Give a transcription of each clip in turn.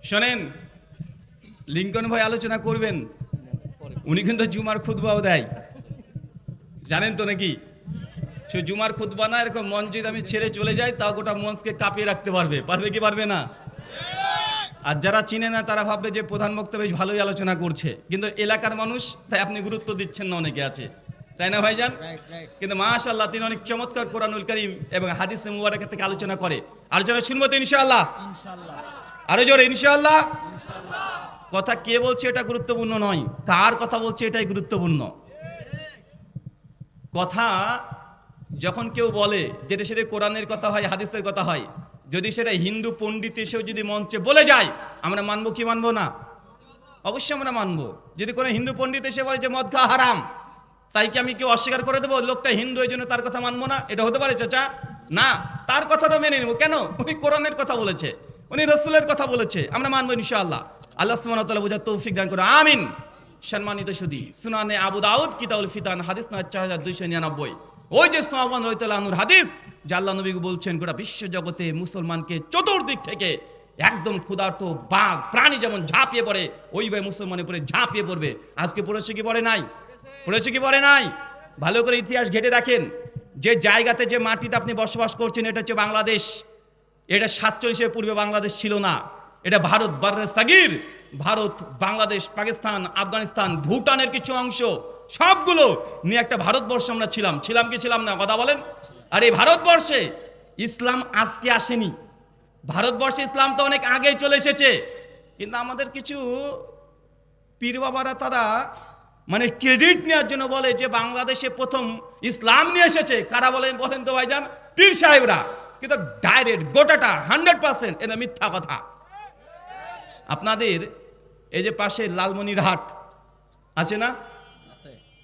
শোনেন, লিঙ্কন ভাই আলোচনা করবেন, উনি কিন্তু জুমার খুতবাও দেয়, জানেন তো নাকি? সে জুমার খুতবা না, এরকম মঞ্চ যদি আমি ছেড়ে চলে যাই তাও গোটা মঞ্চকে কাঁপিয়ে রাখতে পারবে। পারবে কি পারবে না? আর যারা চিনে না তারা ভাববে যে প্রধান বক্তা বেশ ভালোই আলোচনা করছে, কিন্তু এলাকার মানুষ, তাই আপনি গুরুত্ব দিচ্ছেন না, অনেকে আছে, তাই না ভাইজান? কিন্তু মাশাআল্লাহ তিনি অনেক চমৎকার কোরআনুল কারীম এবং হাদিসে মুবারাকা থেকে আলোচনা করে। আলোচনা শুনবো তো ইনশাআল্লাহ? আরো জোরে ইনশাআল্লাহ। কথা কে বলছে এটা গুরুত্বপূর্ণ নয়, কার কথা বলছে এটাই গুরুত্বপূর্ণ। কথা যখন কেউ বলে, যেটা সেটা কোরআনের কথা হয়, হাদিসের কথা হয়, যদি সেটা হিন্দু পণ্ডিত এসেও যদি মঞ্চে বলে যায়, আমরা মানবো কি মানবো না? অবশ্যই আমরা মানবো। যদি কোনো হিন্দু পণ্ডিত এসে বলে যে মদ খাওয়া হারাম, তাই কি আমি কেউ অস্বীকার করে দেবো লোকটা হিন্দু এই জন্য তার কথা মানবো না? এটা হতে পারে চাচা? না, তার কথাটা মেনে নেবো। কেন? উনি কোরআনের কথা বলেছে, উনি রাসূলের কথা বলেছে, আমরা মানবো ইনশাআল্লাহ। আল্লাহ সুবহানাহু ওয়া তাআলা বুঝার তৌফিক দান করে, আমিন। সম্মানিত সুধী, সুনানে আবু দাউদ কিতাবুল ফিতান হাদিস না 4299, ওই যে সাহাবান রাদিয়াল্লাহু আনহুর হাদিস, যে আল্লাহ নবী বলছেন গোটা বিশ্ব জগতে মুসলমানকে চতুর্দিক থেকে একদম ক্ষুধার্ত বাঘ প্রাণী যেমন ঝাঁপিয়ে পড়ে, ওইভাবে মুসলমানের উপরে ঝাঁপিয়ে পড়বে। আজকে পড়েছে কি পড়ে নাই? পড়েছে কি পড়ে নাই? ভালো করে ইতিহাস ঘেটে দেখেন, যে জায়গাতে যে মাটিতে আপনি বসবাস করছেন এটা হচ্ছে বাংলাদেশ। এটা 47-এর পূর্বে বাংলাদেশ ছিল না, এটা ভারত বার্রে সাগির। ভারত, বাংলাদেশ, পাকিস্তান, আফগানিস্তান, ভুটানের কিছু অংশ, সবগুলো নিয়ে একটা ভারতবর্ষ আমরা ছিলাম। ছিলাম কি ছিলাম না? কথা বলেন। আর এই ভারতবর্ষে ইসলাম আজকে আসেনি, ভারতবর্ষে ইসলাম তো অনেক আগেই চলে এসেছে। কিন্তু আমাদের কিছু পীর বাবারা তারা মানে ক্রেডিট নেওয়ার জন্য বলে যে বাংলাদেশে প্রথম ইসলাম নিয়ে এসেছে। কারা বলেন বলেন তো ভাইজান? পীর সাহেবরা। কিন্তু ডাইরেক্ট গোটাটা 100% এটা মিথ্যা কথা। আপনাদের এই যে পাশে লালমনিরহাট আছে না,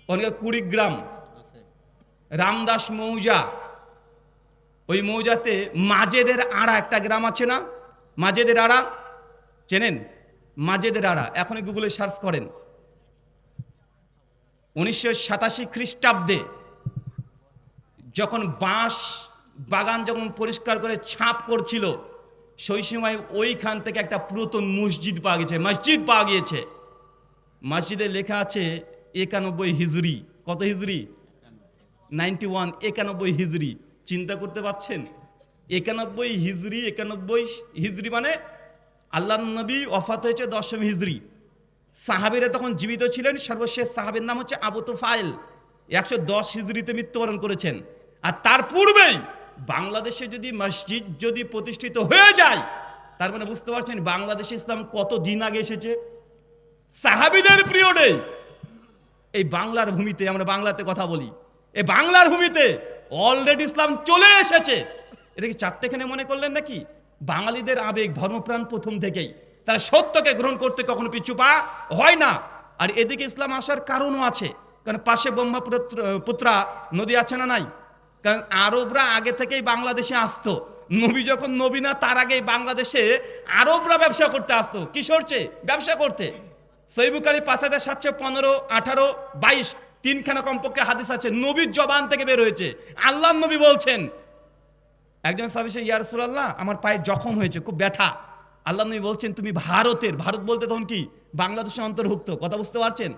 ওখানে কুড়িগ্রাম, রামদাস মৌজা, ওই মৌজাতে মাজেদের আড়া একটা গ্রাম আছে না? মাজেদের আড়া চেনেন? মাজেদের আড়া এখনই গুগলে সার্চ করেন। 1987 খ্রিস্টাব্দে যখন বাঁশ বাগান যখন পরিষ্কার করে ছাপ করছিল, সেই সময় ওইখান থেকে একটা পুরাতন মসজিদ পাওয়া গেছে, মসজিদ পাওয়া গিয়েছে। মসজিদে লেখা আছে 91 হিজরি। কত হিজরি? 91, 91 হিজরি। চিন্তা করতে পারছেন? 91 হিজরি, 91 হিজরি মানে আল্লাহর নবী ওফাত হয়েছে 10ম হিজরি। সাহাবীরা তখন জীবিত ছিলেন। সর্বশেষ সাহাবীর নাম হচ্ছে আবু তুফাইল, 110 হিজরিতে মৃত্যুবরণ করেছেন। আর তার পূর্বেই বাংলাদেশে যদি মসজিদ যদি প্রতিষ্ঠিত হয়ে যায়, তার মানে বুঝতে পারছেন বাংলাদেশে ইসলাম কত দিন আগে এসেছে। সাহাবীদের পিরিয়ডে এই বাংলার ভূমিতে, আমরা বাংলাতে কথা বলি, এই বাংলার ভূমিতে অলরেডি ইসলাম চলে এসেছে। এটা কি চারটেখানে মনে করলেন নাকি? বাঙালিদের আবেগ ধর্মপ্রাণ প্রথম থেকেই, তারা সত্যকে গ্রহণ করতে কখনো পিছু পা হয় না। আর এদিকে ইসলাম আসার কারণও আছে, কারণ পাশে ব্রহ্মপুত্রা নদী আছে না নাই? কারণ আরবরা আগে থেকেই বাংলাদেশে আসতো। নবী যখন নবী না, তার আগেই বাংলাদেশে আরবরা ব্যবসা করতে আসতো। কি করছে? ব্যবসা করতে। সহিহ বুখারী 5715, 18, 22 তিনখানা কমপক্ষে হাদিস আছে, নবীর জবান থেকে বের হয়েছে। আল্লাহর নবী বলছেন, একজন সাহাবী ইয়া রাসূলুল্লাহ আমার পায়ে জখম হয়েছে, খুব ব্যথা। আল্লাহর নবী বলছেন তুমি ভারতের, ভারত বলতে তখন কি বাংলাদেশের অন্তর্ভুক্ত, কথা বুঝতে পারছেন?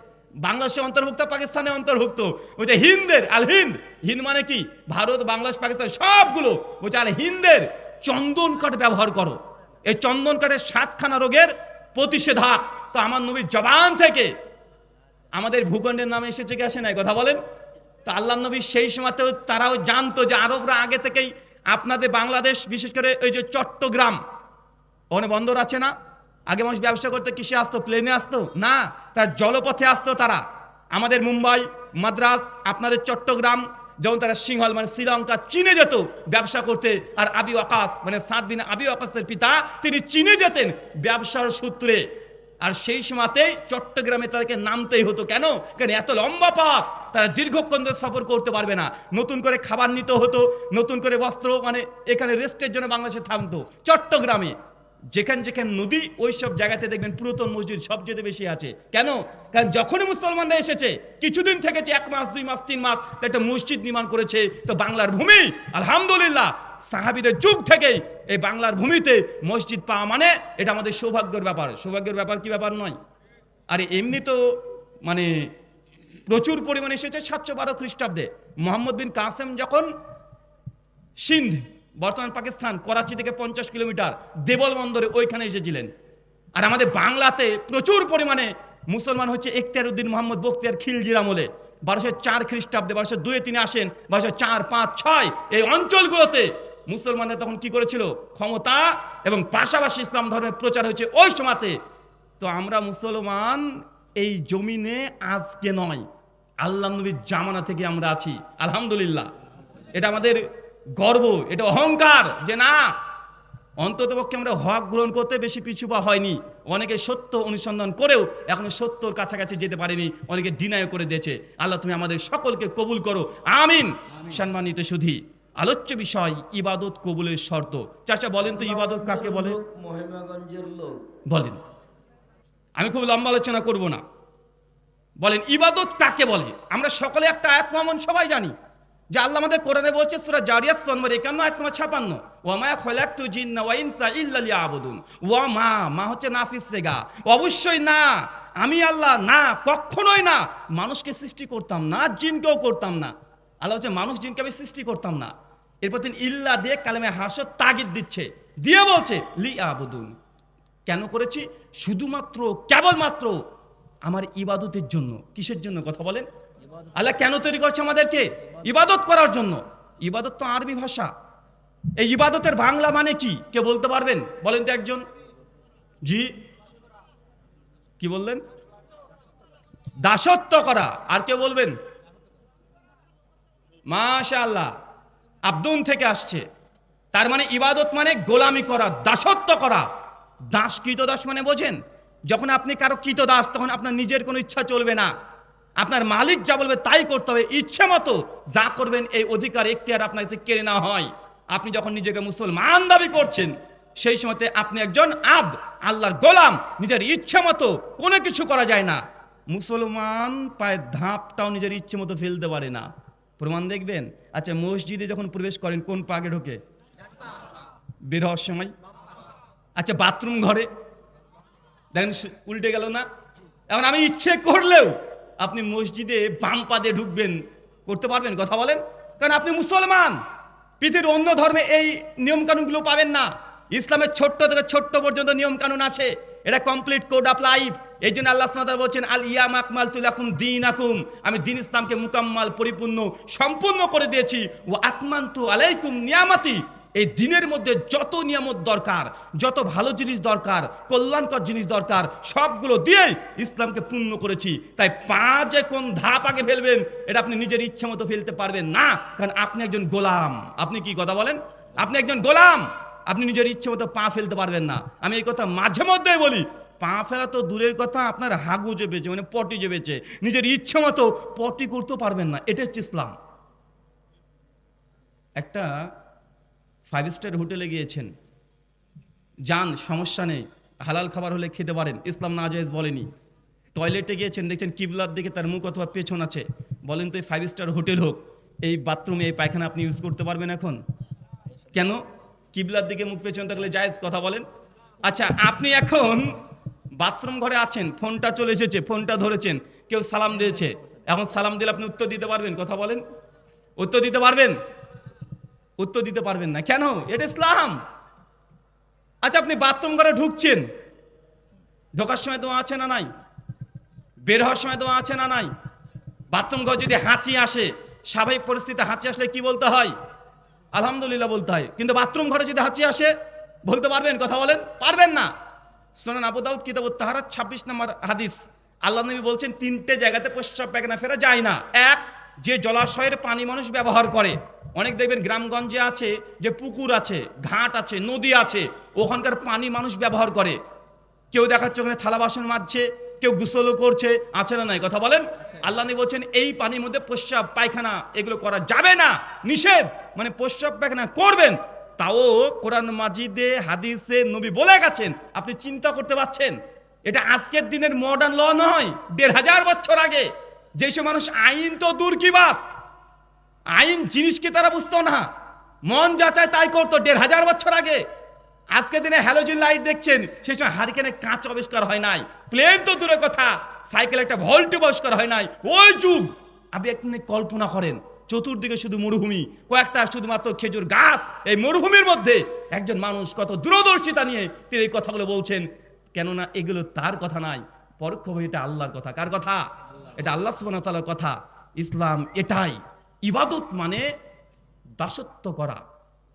বাংলাদেশের অন্তর্ভুক্ত, পাকিস্তানের অন্তর্ভুক্ত। বলছে হিন্দের, আল হিন্দ, হিন্দ মানে কি? ভারত, বাংলাদেশ, পাকিস্তান সবগুলো। বলছে আল হিন্দের চন্দন কাঠ ব্যবহার করো, এই চন্দন কাঠের 7খানা রোগের প্রতিষেধক। তো আমার নবীর জবান থেকে আমাদের ভূখণ্ডের নামে এসেছে কি আসে নাই? কথা বলেন। তো আল্লাহর নবী সেই সময়তেও তারাও জানতো যে আরবরা আগে থেকেই আপনাদের বাংলাদেশ, বিশেষ করে ওই যে চট্টগ্রাম, ওখানে বন্দর আছে না? আগে মানুষ ব্যবসা করতে কিসে আসতো? প্লেনে আসতো না, তার জলপথে আসতো। তারা আমাদের মুম্বাই, মাদ্রাস, আপনাদের চট্টগ্রাম, যেমন তারা সিংহল মানে শ্রীলঙ্কা, চীনে যেত ব্যবসা করতে। আর আবি ওয়াকাস মানে সাদ বিন আবি ওয়াকাসের পিতা, তিনি চীনে যেতেন ব্যবসার সূত্রে। আর সেই সময়তেই চট্টগ্রামে তাদেরকে নামতেই হতো। কেন? কারণ এত লম্বা পথ, তারা দীর্ঘক্ষণ ধরে সফর করতে পারবে না। নতুন করে খাবার নিতে হতো, নতুন করে বস্ত্র, মানে এখানে রেস্টের জন্য বাংলাদেশে থামতো। চট্টগ্রামে যেখানে যেখানে নদী, ওই সব জায়গাতে দেখবেন পুরাতন মসজিদ সবচেয়ে বেশি আছে। কেন? কারণ যখনই মুসলমানরা এসেছে, কিছুদিন থেকেছে, 1 মাস, 2 মাস, 3 মাস, একটা মসজিদ নির্মাণ করেছে। তো বাংলার ভূমি আলহামদুলিল্লাহ সাহাবীদের যুগ থেকেই এই বাংলার ভূমিতে মসজিদ পাওয়া মানে এটা আমাদের সৌভাগ্যের ব্যাপার। সৌভাগ্যের ব্যাপার কি ব্যাপার নয়। আর এমনি তো মানে প্রচুর পরিমাণে এসেছে 712 খ্রিস্টাব্দে মোহাম্মদ বিন কাসেম যখন সিন্ধ বর্তমান পাকিস্তান করাচি থেকে 50 কিলোমিটার দেবল বন্দরে ওইখানে এসেছিলেন। আর আমাদের বাংলাতে প্রচুর পরিমাণে মুসলমান হচ্ছে এখতিয়ার উদ্দিন মোহাম্মদ বখতিয়ার খিলজির আমলে 1204 খ্রিস্টাব্দে 1202 তিনি আসেন 1204, 5, 6 এই অঞ্চলগুলোতে মুসলমানরা তখন কি করেছিল ক্ষমতা এবং পাশাপাশি ইসলাম ধর্মের প্রচার হয়েছে ওই সময়তে। তো আমরা মুসলমান এই জমিনে আজকে নয় আল্লাহ নবীর জামানা থেকে আমরা আছি আলহামদুলিল্লাহ। এটা আমাদের গর্ব, এটা অহংকার যে না অন্ততপক্ষে আমরা হক গ্রহণ করতে বেশি পিছু পা হয়নি। অনেকে সত্য অনুসন্ধান করেও এখনো সত্যর কাছাকাছি যেতে পারেনি, অনেকে ডিনায় করে দিয়েছে। আল্লাহ তুমি আমাদের সকলকে কবুল করো আমিন। সম্মানিত সুধী, আলোচ্য বিষয় ইবাদত কবুলের শর্ত। চাচা বলেন তো ইবাদত কাকে বলে? মহিমাগঞ্জের লোক বলেন, আমি খুব লম্বা আলোচনা করব না। বলেন ইবাদত কাকে বলে? আমরা সকলে একটা আয়াত কমন সবাই জানি যে আল্লাহ আমাদের কোরআনে বলছে সূরা জারিয়াত নম্বর 51 আয়াত নম্বর 56 ওয়া মা খালাকতু জিন্না ওয়া ইনসা ইল্লা লিয়াবুদুন। ওয়া মা হচ্ছে নাফিস রেগা, অবশ্যই না আমি আল্লাহ না কখনোই না মানুষকে সৃষ্টি করতাম না, জিনকেও করতাম না। আল্লাহ হচ্ছে মানুষ জিনকে আমি সৃষ্টি করতাম না। এরপর তিনি ইল্লা দিয়ে কালেমে হাসর তাগিদ দিচ্ছে, দিয়ে বলছে লিয়াবুদুন। কেন করেছি? শুধুমাত্র কেবলমাত্র আমার ইবাদতের জন্য। কিসের জন্য কথা বলেন? আল্লাহ কেন তৈরি করছে আমাদেরকে? ইবাদত করার জন্য। ইবাদত তো আরবি ভাষা। এই ইবাদতের বাংলা মানে কি কে বলতে পারবেন? বলেন তো একজন। জি কি বললেন? দাসত্ব করা। আর কে বলবেন? মাশাআল্লাহ, আব্দুন থেকে আসছে। তার মানে ইবাদত মানে গোলামি করা, দাসত্ব করা। দাস কৃতদাস মানে বোঝেন? যখন আপনি কারো কৃতদাস তখন আপনার নিজের কোনো ইচ্ছা চলবে না, আপনার মালিক যা বলবে তাই করতে হবে। ইচ্ছে মতো যা করবেন এই অধিকার এখতিয়ার আপনার কাছে কেড়ে নেওয়া হয়। আপনি যখন নিজেকে মুসলমান দাবি করছেন সেই সময়তে আপনি একজন আব্দ, আল্লাহর গোলাম। নিজের ইচ্ছে মতো কোনো কিছু করা যায় না। মুসলমান পায়ের ধাপটাও নিজের ইচ্ছে মতো ফেলতে পারে না। প্রমাণ দেখবেন। আচ্ছা মসজিদে যখন প্রবেশ করেন কোন পাকে ঢোকে? বের হওয়ার সময়। আচ্ছা বাথরুম ঘরে দেখেন উল্টে গেল না? এখন আমি ইচ্ছে করলেও আপনি মসজিদে বাম পা দিয়ে ঢুকবেন, করতে পারবেন? কথা বলেন। কারণ আপনি মুসলমান। পৃথিবীর অন্য ধর্মে এই নিয়মকানুনগুলো পাবেন না। ইসলামের ছোট্ট থেকে ছোট্ট পর্যন্ত নিয়মকানুন আছে। এটা কমপ্লিট কোড অফ লাইফ। এই জন্য আল্লাহ সুবহানাহু ওয়া তাআলা বলছেন আল ইয়াম আকমালতু লাকুম দীনাকুম। আমি দ্বীন ইসলামকে মুকাম্মাল, পরিপূর্ণ, সম্পূর্ণ করে দিয়েছি। ওয়া আতমানতু আলাইকুম নিয়ামতি। এই দিনের মধ্যে যত নিয়ামত দরকার, যত ভালো জিনিস দরকার, কল্যাণকর জিনিস দরকার, সবগুলো দিয়েই ইসলামকে পূর্ণ করেছি। তাই পা যে কোন ধাপ আগে ফেলবেন এটা আপনি নিজের ইচ্ছে মতো ফেলতে পারবেন না, কারণ আপনি একজন গোলাম। আপনি কি কথা বলেন? আপনি একজন গোলাম। আপনি নিজের ইচ্ছে মতো পা ফেলতে পারবেন না। আমি এই কথা মাঝে মধ্যেই বলি। পা ফেলা তো দূরের কথা, আপনার হাগু চেপেছে মানে পটি চেপেছে, নিজের ইচ্ছে মতো পটি করতেও পারবেন না। এটা হচ্ছে ইসলাম। একটা 5 স্টার হোটেলে গিয়েছেন, যান সমস্যা নেই, হালাল খাবার হলে খেতে পারেন, ইসলাম নাজায়েজ বলেনি। টয়লেটে গিয়েছেন, দেখছেন কিবলার দিকে তার মুখ অথবা পেছন আছে। বলেন তো এই 5 স্টার হোটেল হোক, এই বাথরুমে এই পায়খানা আপনি ইউজ করতে পারবেন এখন? কেন? কিবলার দিকে মুখ পেছন থাকলে জায়েজ। কথা বলেন। আচ্ছা আপনি এখন বাথরুম ঘরে আছেন, ফোনটা চলে এসেছে, ফোনটা ধরেছেন, কেউ সালাম দিয়েছে, এখন সালাম দিলে আপনি উত্তর দিতে পারবেন? কথা বলেন। উত্তর দিতে পারবেন? উত্তর দিতে পারবেন না। কেন? এটা ইসলাম। আচ্ছা আপনি বাথরুম ঘরে ঢুকছেন, ঢোকার সময় দোয়া আছে না নাই? বের হওয়ার সময় দোয়া আছে না নাই? বাথরুম ঘরে যদি হাঁচি আসে, স্বাভাবিক পরিস্থিতিতে হাঁচি আসলে কি বলতে হয়? আলহামদুলিল্লাহ বলতে হয়। কিন্তু বাথরুম ঘরে যদি হাঁচি আসে বলতে পারবেন? কথা বলেন। পারবেন না। সুনান আবু দাউদ কিতাবুত তাহারাত 26 নম্বর হাদিস। আল্লাহ নবী বলছেন 3টে জায়গাতে প্রস্রাব পায়খানা ফেরা যায় না। এক, যে জলাশয়ের পানি মানুষ ব্যবহার করে। অনেক দেখবেন গ্রামগঞ্জে আছে যে পুকুর আছে, ঘাট আছে, নদী আছে, ওখানকার পানি মানুষ ব্যবহার করে। কেউ দেখাচ্ছে ওখানে থালা বাসন মাজছে, কেউ গোসলও করছে, আছে না নাই? কথা বলেন। আল্লাহ নবী বলছেন এই পানির মধ্যে প্রস্রাব পায়খানা এগুলো করা যাবে না, নিষেধ। মানে প্রস্রাব পায়খানা করবেন, তাও কোরআন মাজিদে হাদিসে নবী বলে গেছেন। আপনি চিন্তা করতে পারছেন? এটা আজকের দিনের মডার্ন ল নয়, 1500 বছর আগে। যেসব মানুষ আইন তো দূর কি বাত, আইন জিনিসকে তারা বুঝতো না। মন যা চায় তাই করতো 1500 বছর আগে। আজকে দিনে হ্যালোজেন লাইট দেখছেন, সেই সময় হারিকেনে কাঁচ আবিষ্কার হয় নাই, প্লেন তো দূরের কথা, সাইকেল একটা ভল্ট আবিষ্কার হয় নাই। ওই যুগ আপনি একটু কল্পনা করেন, চতুর্দিকে শুধু মরুভূমি, কয়েকটা শুধুমাত্র খেজুর গাছ। এই মরুভূমির মধ্যে একজন মানুষ কত দূরদর্শিতা নিয়ে তিনি এই কথাগুলো বলছেন। কেননা এগুলো তার কথা নাই, পরোক্ষভাবে এটা আল্লাহর কথা। কার কথা? এটা আল্লাহ সুবহানাহু ওয়া তাআলার কথা। ইসলাম এটাই। ইবাদত মানে দাসত্ব করা।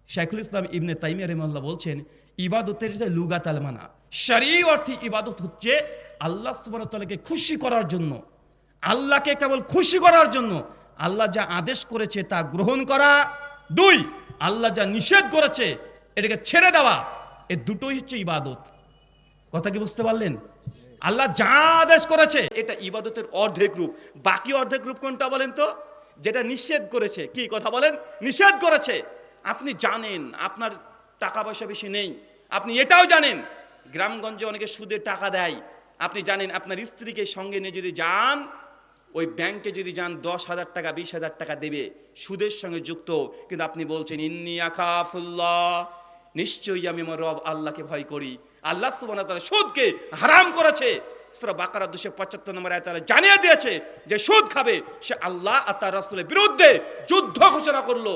শাইখুল ইসলাম ইবনে তাইমিয়া রাহিমাহুল্লাহ বলছেন, ইবাদতের যে লুগাত আল মানা, শরঈ অর্থে ইবাদত হচ্ছে আল্লাহ সুবহানাহু ওয়া তাআলাকে খুশি করার জন্য, আল্লাহকে কেবল খুশি করার জন্য আল্লাহ যা আদেশ করেছে তা গ্রহণ করা। 2, আল্লাহ যা নিষেধ করেছে এটাকে ছেড়ে দেওয়া। এই দুটোই হচ্ছে ইবাদত। কথা কি বুঝতে পারলেন? আল্লাহ যা আদেশ করেছে এটা ইবাদতের অর্ধেক রূপ। বাকি অর্ধেক রূপ কোনটা বলেন তো? যেটা নিষেধ করেছে। কি কথা বলেন? নিষেধ করেছে। আপনি জানেন আপনার টাকা পয়সা বেশি নেই, আপনি এটাও জানেন গ্রামগঞ্জে অনেকে সুদে টাকা দেয়। আপনি জানেন আপনার স্ত্রীকে সঙ্গে নিয়ে যদি যান, ওই ব্যাংকে যদি যান 10,000 টাকা 20,000 টাকা দেবে সুদের সঙ্গে যুক্ত, কিন্তু আপনি বলছেন ইন্নী আখাফুল্লাহ, নিশ্চয়ই আমি আমার রব আল্লাহকে ভয় করি। আল্লাহ সুবহানাহু ওয়া তাআলা সুদকে হারাম করেছে। সূরা বাকারা 275 নম্বর আয়াতে আল্লাহ জানিয়ে দিয়েছে যে সুদ খাবে সে আল্লাহ আর তার রাসূলের বিরুদ্ধে যুদ্ধ ঘোষণা করলো।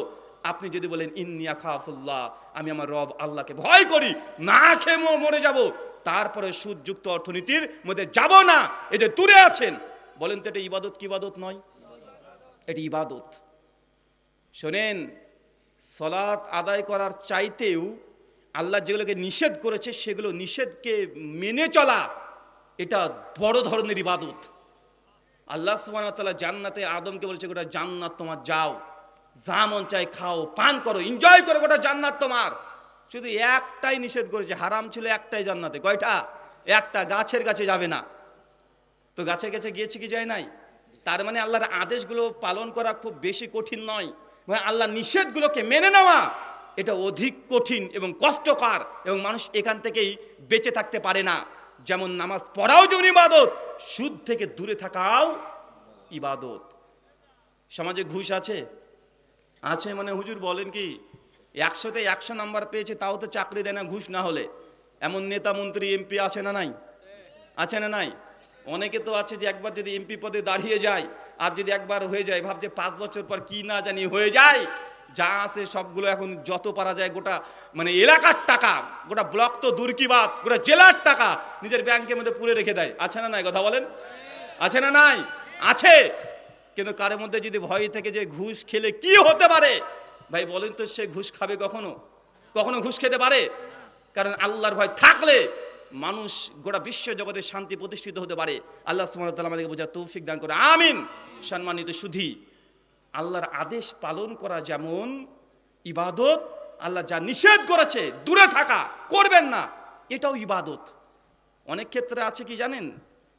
আপনি যদি বলেন ইন্নী আখাফুল্লাহ, আমি আমার রব আল্লাহকে ভয় করি, না খেয়ে মরে যাব, তারপরে সুদযুক্ত অর্থনীতির মধ্যে যাব না, এই যে দূরে আছেন, বলেন তো এটা ইবাদত কি ইবাদত নয়? এটি ইবাদত। শোনেন, সালাত আদায় করার চাইতেও আল্লাহ যেগুলোকে নিষেধ করেছে সেগুলো নিষেধকে মেনে চলা, এটা বড় ধরনের ইবাদত। আল্লাহ সুবহানাহু ওয়া তাআলা জান্নাতে আদমকে বলেছে গোটা জান্নাত তোমার, যাও যা মন চায় খাও, পান করো, এনজয় করো, গোটা জান্নাত তোমার। শুধু একটাই নিষেধ করেছে, হারাম ছিল একটাই জান্নাতে। কয়টা? একটা, গাছের কাছে যাবে না। তো গাছে গাছে গিয়েছে কি যায় নাই? তার মানে আল্লাহর আদেশগুলো পালন করা খুব বেশি কঠিন নয়, আল্লাহ নিষেধগুলোকে মেনে নেওয়া এটা অধিক কঠিন এবং কষ্টকর, এবং মানুষ এখান থেকেই বেঁচে থাকতে পারে না। যেমন নামাজ পড়াও যেমন ইবাদত, সুদ থেকে দূরে থাকাও ইবাদত। সমাজে ঘুষ আছে? আছে মানে হুজুর বলেন কি 100তে 100 নাম্বার পেয়েছে তাও তো চাকরি দেয় না ঘুষ না হলে। এমন নেতা মন্ত্রী এমপি আছে না নাই? আছে না নাই? অনেকে তো আছে যে একবার যদি এমপি পদে দাঁড়িয়ে যায় আর যদি একবার হয়ে যায় ভাবছে 5 বছর পর কি না জানি হয়ে যায়, যা আছে সবগুলো এখন যত পারা যায় গোটা মানে এলাকার টাকা, গোটা ব্লক তো দূর কি বাত, গোটা জেলার টাকা নিজের ব্যাংকের মধ্যে পুরে রেখে দেয়। আছে না নাই? কথা বলেন, আছে না নাই? আছে। কিন্তু কারের মধ্যে যদি ভয় থেকে যে ঘুষ খেলে কি হতে পারে, ভাই বলেন তো সে ঘুষ খাবে কখনো? কখনো ঘুষ খেতে পারে? কারণ আল্লাহর ভয় থাকলে মানুষ গোটা বিশ্ব জগতে শান্তি প্রতিষ্ঠিত হতে পারে। আল্লাহ সুবহানাহু ওয়া তাআলা আমাদেরকে বোঝার তৌফিক দান করে, আমিন। সম্মানিত সুধী, আল্লাহর আদেশ পালন করা যেমন ইবাদত, আল্লাহ যা নিষেধ করেছে দূরে থাকা, করবেন না, এটাও ইবাদত। অনেক ক্ষেত্রে আছে কি জানেন,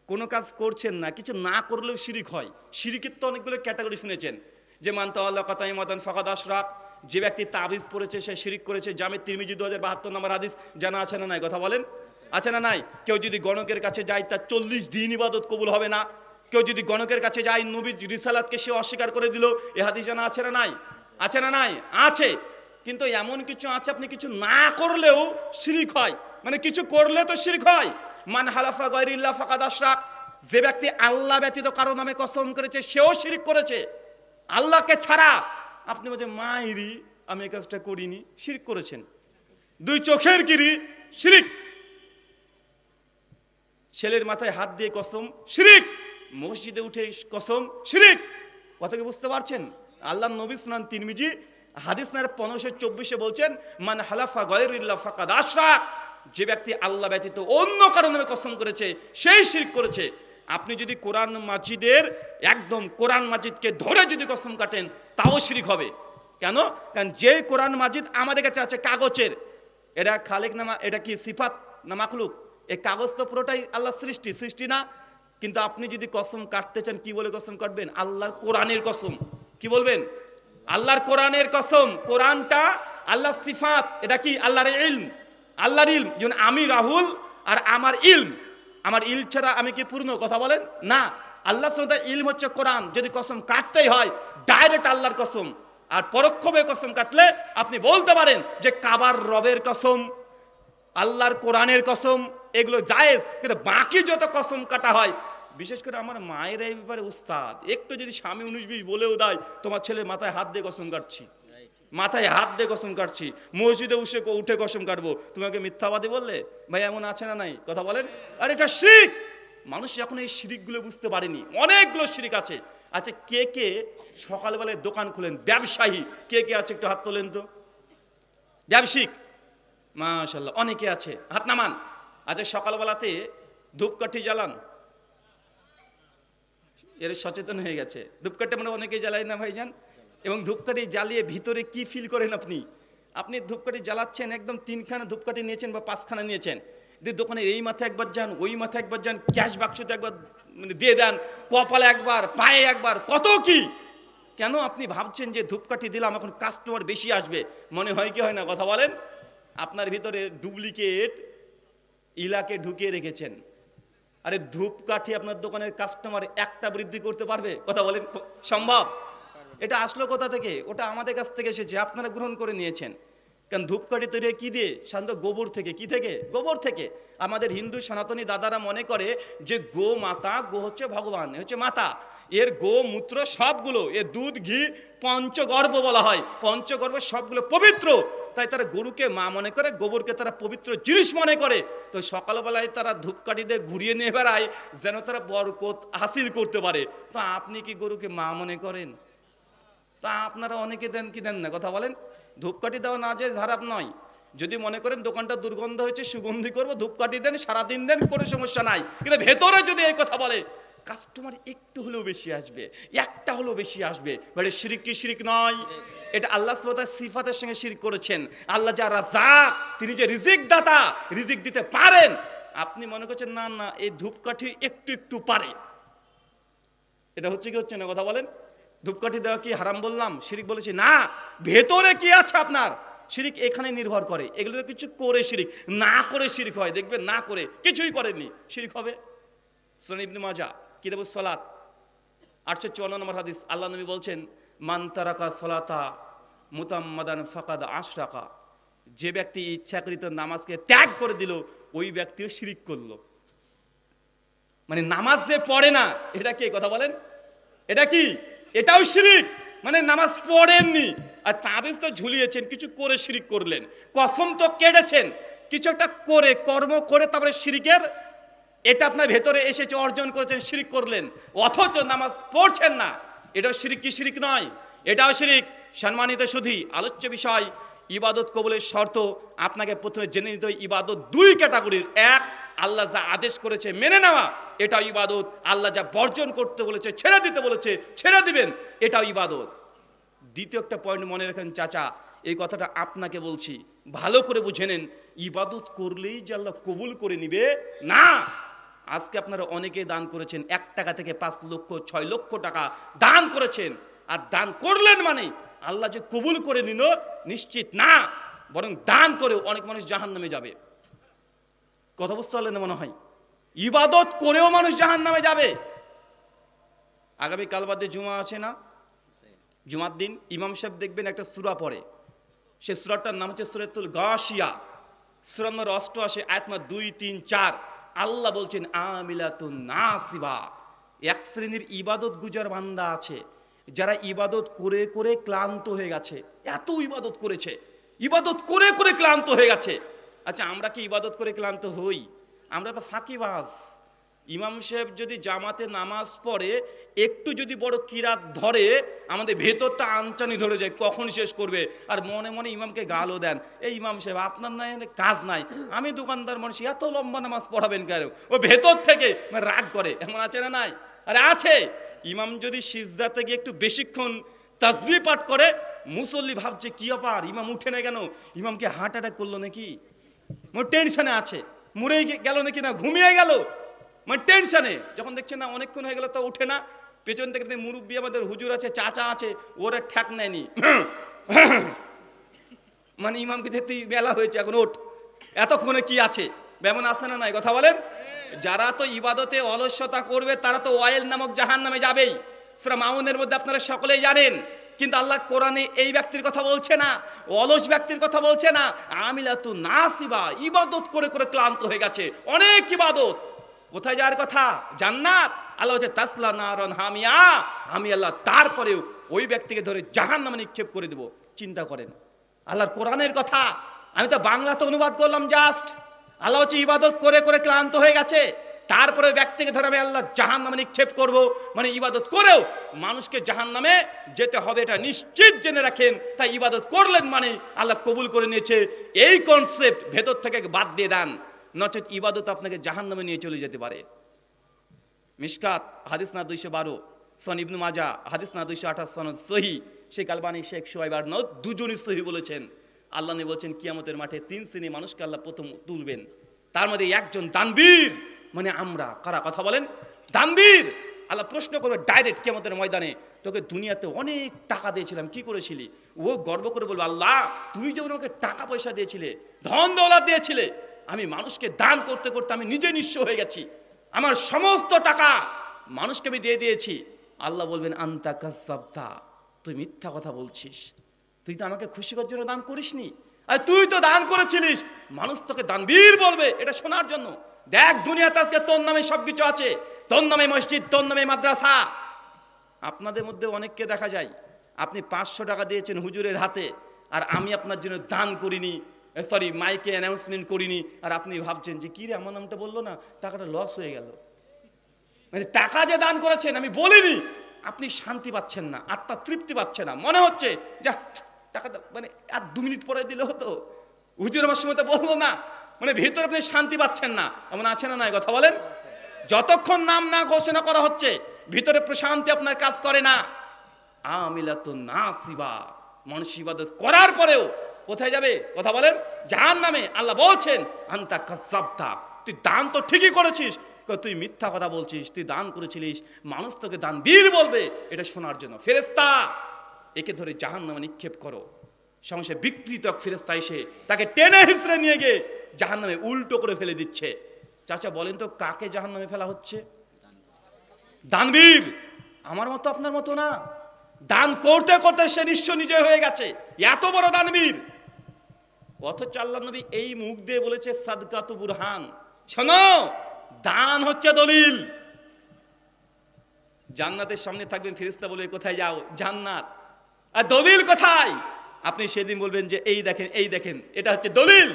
কোনো কাজ করছেন না, কিছু না করলেও শিরিক হয়। শিরিকের তো অনেকগুলো ক্যাটাগরি শুনেছেন, যে মানতা আল্লাহ কাতাই মাদান ফাকাদ আশরাক, যে ব্যক্তি তাবিজ পড়েছে সে শিরিক করেছে। জামে তিরমিজি 2072 নম্বর হাদিস, জানা আছে না নাই? কথা বলেন, আছে না নাই? কেউ যদি গণকের কাছে যায় তার 40 দিন ইবাদত কবুল হবে না। কেউ যদি গণকের কাছে যায় নবীর রিসালাতকে সে অস্বীকার করে দিল। এ হাদিস জানা আছে না নাই? আছে না নাই? আছে। কিন্তু এমন কিছু আছে আপনি কিছু না করলেও শিরিক হয়, মানে কিছু করলে তো শিরিক হয়। মান হালাফা গায়রিল্লাহ ফাকাদ আশরাক, যে ব্যক্তি আল্লাহ ব্যতীত কারো নামে কসম করেছে সেও শিরিক করেছে। আল্লাহকে ছাড়া আপনি বলছেন মাইরি আমি এই কাজটা করিনি, শিরিক করেছেন। 2 চোখের কিরি, শিরিক। ছেলের মাথায় হাত দিয়ে কসম, শিরিক। মসজিদে উঠে কসম, শিরিক। কথা কি বুঝতে পারছেন? আল্লাহর নবী সুনান তিরমিজি হাদিস নাম্বার 1524 বলছেন, মান হালাফা গায়রিল্লাহ ফাকাদ আশরাক, যে ব্যক্তি আল্লাহ ব্যতীত অন্য কারো নামে কসম করেছে সেই শিরক করেছে। আপনি যদি কোরআন মাজিদের একদম কোরআন মাজিদকে ধরে যদি কসম কাটেন তাও শিরক হবে। কেন? কারণ যে কোরআন মাজিদ আমাদের কাছে আছে কাগজের, এটা খালেক নামা, এটা কি সিফাত না মাখলুক? এই কাগজ তো পুরোটাই আল্লাহর সৃষ্টি, সৃষ্টি না? কিন্তু আপনি যদি কসম কাটতে চান কি বলে কসম কাটবেন? আল্লাহর কোরআনের কসম। কি বলবেন? আল্লাহর কোরআনের কসম। কোরআনটা আল্লাহর সিফাত, এটা কি আল্লাহর ইলম, আল্লাহর ইলম। যেমন আমি রাহুল আর আমার ইলম, আমার ইলম ছাড়া আমি কি পূর্ণ? কথা বলেন না। আল্লাহ সুবহানাহু ওয়া তাআলার ইলম হচ্ছে কোরআন। যদি কসম কাটতেই হয় ডাইরেক্ট আল্লাহর কসম। আর পরোক্ষভাবে কসম কাটলে আপনি বলতে পারেন যে কাবার রবের কসম, আল্লাহর কোরআনের কসম, এগুলো জায়েজ। কিন্তু বাকি যত কসম কাটা হয়, বিশেষ করে আমার মায়ের এই ব্যাপারে উস্তাদ, একটু যদি স্বামী 19-20 বলেও দেয়, তোমার ছেলের মাথায় হাত দিয়ে কসম কাটছি, মাথায় হাত দিয়ে কসম কাটছি, মসজিদে উঠে কসম কাটবো, তোমাকে মিথ্যাবাদী বললে? ভাই এমন আছে না নাই? কথা বলেন। আর এটা শিরক। মানুষ এখন এই শিরকগুলো বুঝতে পারেনি, অনেকগুলো শিরক আছে। আচ্ছা, কে কে সকালবেলায় দোকান খুলেন, ব্যবসায়ী কে কে আছে একটু হাত তোলেন তো। ব্যবসায়িক মাশাআল্লাহ অনেকে আছে, হাত নামান। আচ্ছা, সকালবেলাতে ধূপকাঠি জ্বালান? এর সচেতন হয়ে গেছে। ধূপকাঠি মানে অনেকে জ্বালায় না ভাইজান? এবং ধূপকাঠি জ্বালিয়ে ভিতরে কি ফিল করেন আপনি? আপনি ধূপকাঠি জ্বালাচ্ছেন, একদম 3খানা ধূপকাঠি নিয়েছেন বা 5খানা নিয়েছেন, দোকানে এই মাথায় একবার যান, ওই মাথায় একবার যান, ক্যাশ বাক্সতে একবার মানে দিয়ে দেন, কপালে একবার, পায়ে একবার, কত কি। কেন? আপনি ভাবছেন যে ধূপকাঠি দিলাম এখন কাস্টমার বেশি আসবে, মনে হয় কি হয় না? কথা বলেন। আপনার ভিতরে ডুপ্লিকেট ইলাকে ঢুকিয়ে রেখেছেন। আরে ধূপকাঠি আপনার দোকানের কাস্টমার একটা বৃদ্ধি করতে পারবে? কথা বলেন, সম্ভব? এটা আসলো কোথা থেকে? ওটা আমাদের কাছ থেকে এসেছে, আপনারা গ্রহণ করে নিয়েছেন। কারণ ধূপকাঠি তৈরি হয় কি দিয়ে? সাধারণত গোবর থেকে। কি থেকে? গোবর থেকে। আমাদের হিন্দু সনাতনী দাদারা মনে করে যে গো মাতা, গো হচ্ছে ভগবান, হচ্ছে মাতা, এর গো মূত্র সবগুলো, এর দুধ ঘি পঞ্চগর্ভ বলা হয়, পঞ্চগর্ভ সবগুলো পবিত্র। তাই তারা গরুকে মা মনে করে, গোবরকে তারা পবিত্র জিনিস মনে করে। তো সকালবেলায় তারা ধূপকাঠি দিয়ে ঘুরিয়ে নিয়ে বেড়ায় যেন তারা বরকত হাসিল করতে পারে। তো আপনি কি গরুকে মা মনে করেন? তা আপনারা অনেকে দেন কি দেন না? কথা বলেন। ধূপকাঠি দেওয়া না যায় খারাপ নয়। যদি মনে করেন দোকানটা দুর্গন্ধ হয়েছে, সুগন্ধি করবো, ধূপকাঠি দেন, সারাদিন দেন, কোনো সমস্যা নাই। কিন্তু ভেতরে যদি এই কথা বলে, কাস্টমার একটু হলেও বেশি আসবে, একটা হলেও বেশি আসবে। মানে শিরিক কি শিরিক নয়? এটা আল্লাহ সুবহানাহু ওয়া তাআলা সিফাতের সঙ্গে শিরক করেছেন। আল্লাহ যা রাজ্জাক, তিনি যে রিজিক দাতা, রিজিক দিতে পারেন। আপনি মনে করছেন না না এই ধূপকাঠি একটু একটু পারে, এটা হচ্ছে কি হচ্ছে না? কথা বলেন। ধূপকাঠি দেওয়া কি হারাম বললাম? শিরিক বলেছি না। ভেতরে কি আছে আপনার, শিরিক এখানে নির্ভর করে। এগুলো কিছু করে শিরিক, না করে শিরিক হয়। দেখবেন না করে কিছুই করেননি, শিরিক হবে। সুনান ইবনে মাজাহ কিতাবুস সালাত 854 নম্বর হাদিস, আল্লাহ নবী বলছেন, মান তারাকা সালাতা মুতাম্মাদান ফাকাদ আশরাকা। যে ব্যক্তি ইচ্ছাকৃত নামাজকে ত্যাগ করে দিল, ওই ব্যক্তিও শিরিক করলো। মানে নামাজ যে পড়ে না, এটা কি? কথা বলেন, এটা কি? এটাও শিরিক। মানে নামাজ পড়েননি, আর তাবিজ তো ঝুলিয়েছেন, কিছু করে শিরিক করলেন। কসম তো কেটেছেন, কিছু একটা করে, কর্ম করে, তারপরে শিরিকের এটা আপনার ভেতরে এসেছে, অর্জন করেছেন, শিরিক করলেন, অথচ নামাজ পড়ছেন না। এটাও শিরিক কি শিরিক নয়? এটাও শিরিক। সম্মানিত সুধী, আলোচ্য বিষয় ইবাদত কবুলের শর্ত। আপনাকে প্রথমে জেনে নিতে হবে ইবাদত 2 ক্যাটাগরির। এক, আল্লাহ যা আদেশ করেছে মেনে নেওয়া, এটাও ইবাদত। আল্লাহ যা বর্জন করতে বলেছে, ছেড়ে দিতে বলেছে, ছেড়ে দিবেন, এটাও ইবাদত। দ্বিতীয় একটা পয়েন্ট মনে রাখেন চাচা, এই কথাটা আপনাকে বলছি, ভালো করে বুঝে নেন। ইবাদত করলেই যে আল্লাহ কবুল করে নিবে না। আজকে আপনারা অনেকে দান করেছেন, 1 টাকা থেকে 5 লক্ষ 6 লক্ষ টাকা দান করেছেন, আর দান করলেন মানে আল্লাহ যে কবুল করে নিল নিশ্চিত না, বরং দান করেও অনেক মানুষ জাহান্নামে যাবে। কথা বুঝতে পারলেন মনে হয়? ইবাদত করেও মানুষ জাহান্নামে যাবে। আগামী কাল বাদে জুমা আছে না? জুমার দিন ইমাম সাহেব দেখবেন একটা সূরা পড়ে, সে সূরাটার নাম হচ্ছে সূরাতুল গাশিয়া। সূরা নম্বর 88 আয়াত নম্বর 2, 3, 4। আল্লাহ বলছেন আমিলাতুন নাসিবা। এক শ্রেণীর ইবাদত গুজার বান্দা আছে, যারা ইবাদত করে করে ক্লান্ত হয়ে গেছে। এত ইবাদত করেছে, ইবাদত করে করে ক্লান্ত হয়ে গেছে। আচ্ছা, আমরা কি ইবাদত করে ক্লান্ত হই? আমরা তো ফাঁকিবাজ। ইমাম সাহেব যদি জামাতে নামাজ পড়ে, একটু যদি বড় কিরাত ধরে, আমাদের ভেতরটা আনচানি ধরে যায় কখন শেষ করবে। আর মনে মনে ইমামকে গালও দেন, এই ইমাম সাহেব আপনার নাই কাজ নাই, আমি দোকানদার মানুষ, এত লম্বা নামাজ পড়াবেন কেন? ও ভেতর থেকে রাগ করে। এমন আছে না নাই? আরে আছে। ইমাম যদি সিজদাতে গিয়ে একটু বেশিক্ষণ তাসবিহ পাঠ করে, মুসল্লি ভাবছে কি ব্যাপার, ইমাম উঠে না কেন? ইমামকে হার্ট অ্যাটাক করলো নাকি? টেনশনে আছে, মরে গেল নাকি, না ঘুমিয়ে গেল, মানে টেনশনে। যখন দেখছে না অনেকক্ষণ হয়ে গেল তো উঠে না, পেছন থেকে মুরব্বী আমাদের হুজুর আছে, চাচা আছে, ওরা ঠ্যাক নেয়নি, মানে ইমামকে যেতে বেলা হয়েছে, এখন ওঠ, এতক্ষণে কি আছে? বেমন আসে না নাই? কথা বলেন। যারা তো ইবাদতে অলস্যতা করবে, তারা তো ওয়াইল নামক জাহান্নামে যাবেই। সূরা মাউনের মধ্যে আপনারা সকলেই জানেন, কিন্তু আল্লাহ কোরআনে এই ব্যক্তির কথা বলছে না, অলস ব্যক্তির কথা বলছে না। আমিলাতু নাসিবা, ইবাদত করে করে ক্লান্ত হয়ে গেছে, অনেক ইবাদত। কোথায় যাওয়ার কথা? জান্নাত। আল্লাহ বলছে তাসলা নারন হামিয়া, আমি আল্লাহ তারপরেও ওই ব্যক্তিকে ধরে জাহান্নামে নিক্ষেপ করে দেব। চিন্তা করেন, আল্লাহর কোরআনের কথা। আমি তো বাংলাতে অনুবাদ করলাম জাস্ট। আল্লাহ হচ্ছে ইবাদত করে করে ক্লান্ত হয়ে গেছে, তারপরে ব্যক্তিকে ধরে আমি আল্লাহ জাহান্নামে নিক্ষেপ করব। মানে ইবাদত করেও মানুষকে জাহান্নামে যেতে হবে, এটা নিশ্চিত জেনে রাখেন। তাই ইবাদত করলেন মানে আল্লাহ কবুল করে নিয়েছে, এই কনসেপ্ট ভেতর থেকে বাদ দিয়ে দেন, নচেত ইবাদত আপনাকে জাহান্নামে নিয়ে চলে যেতে পারে। মিশকাত হাদিস না 212, সন ইবনে মাজা হাদিস না 228, সনদ সহি। শেখ আলবানী, শেখ শুআইব আরনাউত দুজনই সহি বলেছেন। আল্লাহ নবী বলছেন কিয়ামতের মাঠে 3 শ্রেণী মানুষকে আল্লাহ প্রথম তুলবেন, তার মধ্যে একজন দানবীর। মানে আমরা কারা? কথা বলেন। দানবীর। আল্লাহ প্রশ্ন করবে ডাইরেক্ট কিয়ামতের ময়দানে, তোকে দুনিয়াতে অনেক টাকা দিয়েছিলাম, কি করেছিলি? ও গর্ব করে বলবে, আল্লাহ তুই যেমন আমাকে টাকা পয়সা দিয়েছিলে, ধন দৌলত দিয়েছিলে, আমি মানুষকে দান করতে করতে আমি নিজে নিঃস্ব হয়ে গেছি, আমার সমস্ত টাকা মানুষকে আমি দিয়ে দিয়েছি। আল্লাহ বলবেন আনতা কাযাবতা, তুই মিথ্যা কথা বলছিস, তুই তো আমাকে খুশি করার জন্য দান করিসনি, আর তুই তো দান করেছিলিস। মানুষ তোকে দানবীর বলবে, এটা শোনার জন্য। দেখ দুনিয়াতে আজকে তোর নামে সবকিছু আছে, তোর নামে মসজিদ, তোর নামে মাদ্রাসা। আপনাদের মধ্যে অনেককে দেখা যায় আপনি 500 টাকা দিয়েছেন হুজুরের হাতে, আর আমি আপনার জন্য দান করিনি, সরি মাইকে অ্যানাউন্সমেন্ট করিনি, আর আপনি ভাবছেন যে কি রে আমার নামটা বললো না, টাকাটা লস হয়ে গেল। মানে টাকা যে দান করেছেন আমি বলিনি, আপনি শান্তি পাচ্ছেন না, আত্মা তৃপ্তি পাচ্ছে না, মনে হচ্ছে যা টাকাটা মানে আর 2 মিনিট পরে দিলে হতো, হুজুর আমার সময় তো বললো না। মানে ভেতরে আপনি শান্তি পাচ্ছেন না, এমন আছে না? নাই কথা বলেন। যতক্ষণ নাম না ঘোষণা করা হচ্ছে ভিতরে প্রশান্তি আপনার কাজ করে না। আমিলাতুন নাসিবা, মানুষ ইবাদত করার পরেও কোথায় যাবে? কথা বলেন, জাহান্নামে। আল্লাহ বলছেন আনতা কাযাবতা, তুই দান তো ঠিকই করেছিস, তুই মিথ্যা কথা বলছিস, তুই দান করেছিলিস, মানুষ তোকে দানবীর বলবে, এটা শোনার জন্য। ফেরেশতা, একে ধরে জাহান্নামে নিক্ষেপ করো। সংসারে বিকৃত এক ফেরেশতা এসে তাকে টেনে হিঁচড়ে নিয়ে গিয়ে জাহান্নামে উল্টো করে ফেলে দিচ্ছে। চাচা বলেন তো কাকে জাহান্নামে ফেলা হচ্ছে? দানবীর। আমার মতো আপনার মতো না, দান করতে করতে সে নিঃস্ব নিজে হয়ে গেছে, এত বড় দানবীর। অথচ আল্লাহ নবী এই মুখ দিয়ে বলেছে সাদকাতু বুরহান। শোনো, দান হচ্ছে দলিল। জান্নাতের সামনে থাকবেন, ফেরেশতা বলবে কোথায় যাও? জান্নাত। আর দলিল কোথায়? আপনি সেদিন বলবেন যে এই দেখেন, এই দেখেন, এটা হচ্ছে দলিল।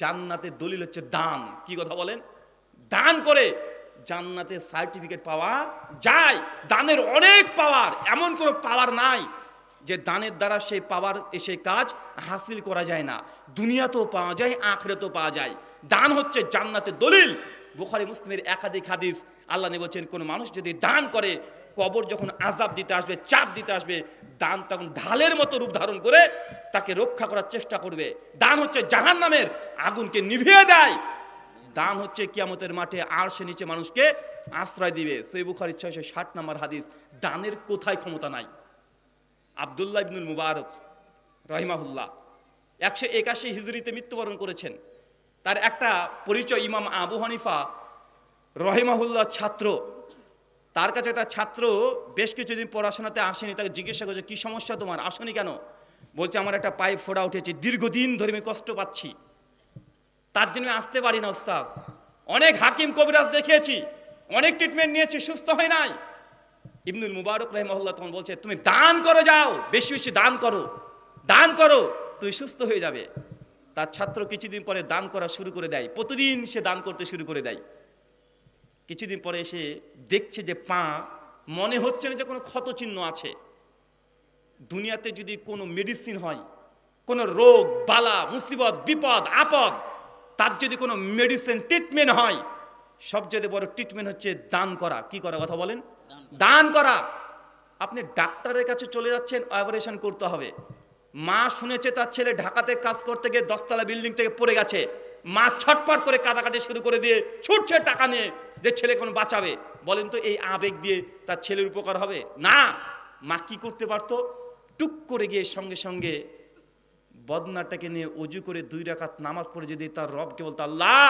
জান্নাতের দলিল হচ্ছে দান। কি কথা বলেন? দান করে জান্নাতের সার্টিফিকেট পাওয়া যায়। দানের অনেক পাওয়ার, এমন কোনো পাওয়ার নাই যে দানের দ্বারা সেই পাওয়ার এসে কাজ হাসিল করা যায় না। দুনিয়াতেও পাওয়া যায়, আখিরাতেও পাওয়া যায়। দান হচ্ছে জান্নাতের দলিল। বুখারী মুসলিমের একাধিক হাদিস, আল্লাহ নবী বলেছেন কোন মানুষ যদি দান করে, কবর যখন আযাব দিতে আসবে, চাপ দিতে আসবে, দান তখন ঢালের মতো রূপ ধারণ করে তাকে রক্ষা করার চেষ্টা করবে। দান হচ্ছে জাহান্নামের আগুনকে নিভিয়ে দেয়। দান হচ্ছে কিয়ামতের মাঠে আরশের নিচে মানুষকে আশ্রয় দিবে। সহিহ বুখারী 660 নম্বর হাদিস। দানের কোথায় ক্ষমতা নাই? আব্দুল্লাহ ইবনুল মুবারক রাহিমাহুল্লাহ 181 হিজরিতে মৃত্যুবরণ করেছেন। তার একটা পরিচয়, ইমাম আবু হানিফা রহিমাহুল্লাহ ছাত্র। তার কাছে একটা ছাত্র বেশ কিছুদিন পড়াশোনাতে আসেনি, তাকে জিজ্ঞাসা করছে কি সমস্যা তোমার, আসনি কেন? বলছে আমার একটা পায়ে ফোড়া উঠেছে, দীর্ঘদিন ধরে আমি কষ্ট পাচ্ছি, তার জন্য আসতে পারি না উস্তাদ। অনেক হাকিম কবিরাজ দেখিয়েছি, অনেক ট্রিটমেন্ট নিয়েছি, সুস্থ হয় নাই। ইবনুল মুবারক রাহিমাহুল্লাহ তখন বলছে তুমি দান করে যাও, বেশি বেশি দান করো, দান করো, তুমি সুস্থ হয়ে যাবে। তার ছাত্র কিছুদিন পরে দান করা শুরু করে দেয়, প্রতিদিন সে দান করতে শুরু করে দেয়। কিছুদিন পরে এসে দেখছে যে পা মনে হচ্ছে না যে কোনো ক্ষত চিহ্ন আছে। দুনিয়াতে যদি কোনো মেডিসিন হয়, কোনো রোগ বালা মুসিবত বিপদ আপদ, তার যদি কোনো মেডিসিন ট্রিটমেন্ট হয়, সবচেয়ে বড় ট্রিটমেন্ট হচ্ছে দান করা। কি করা? কথা বলেন। দান করা। আপনি ডাক্তারের কাছে চলে যাচ্ছেন, অপারেশন করতে হবে। মা শুনেছে তার ছেলে ঢাকাতে কাজ করতে গিয়ে 10 তলা বিল্ডিং থেকে পড়ে গেছে, মা ছটপট করে কাঁদাকাটি শুরু করে দিয়ে ছুটছে টাকা নিয়ে যে ছেলে কোনো বাঁচাবে। বলেন তো এই আবেগ দিয়ে তার ছেলের উপকার হবে? না। মা কি করতে পারতো? টুক করে গিয়ে সঙ্গে সঙ্গে বদনাটাকে নিয়ে অজু করে 2 রাকাত নামাজ পড়ে যদি তার রবকে বলতো আল্লাহ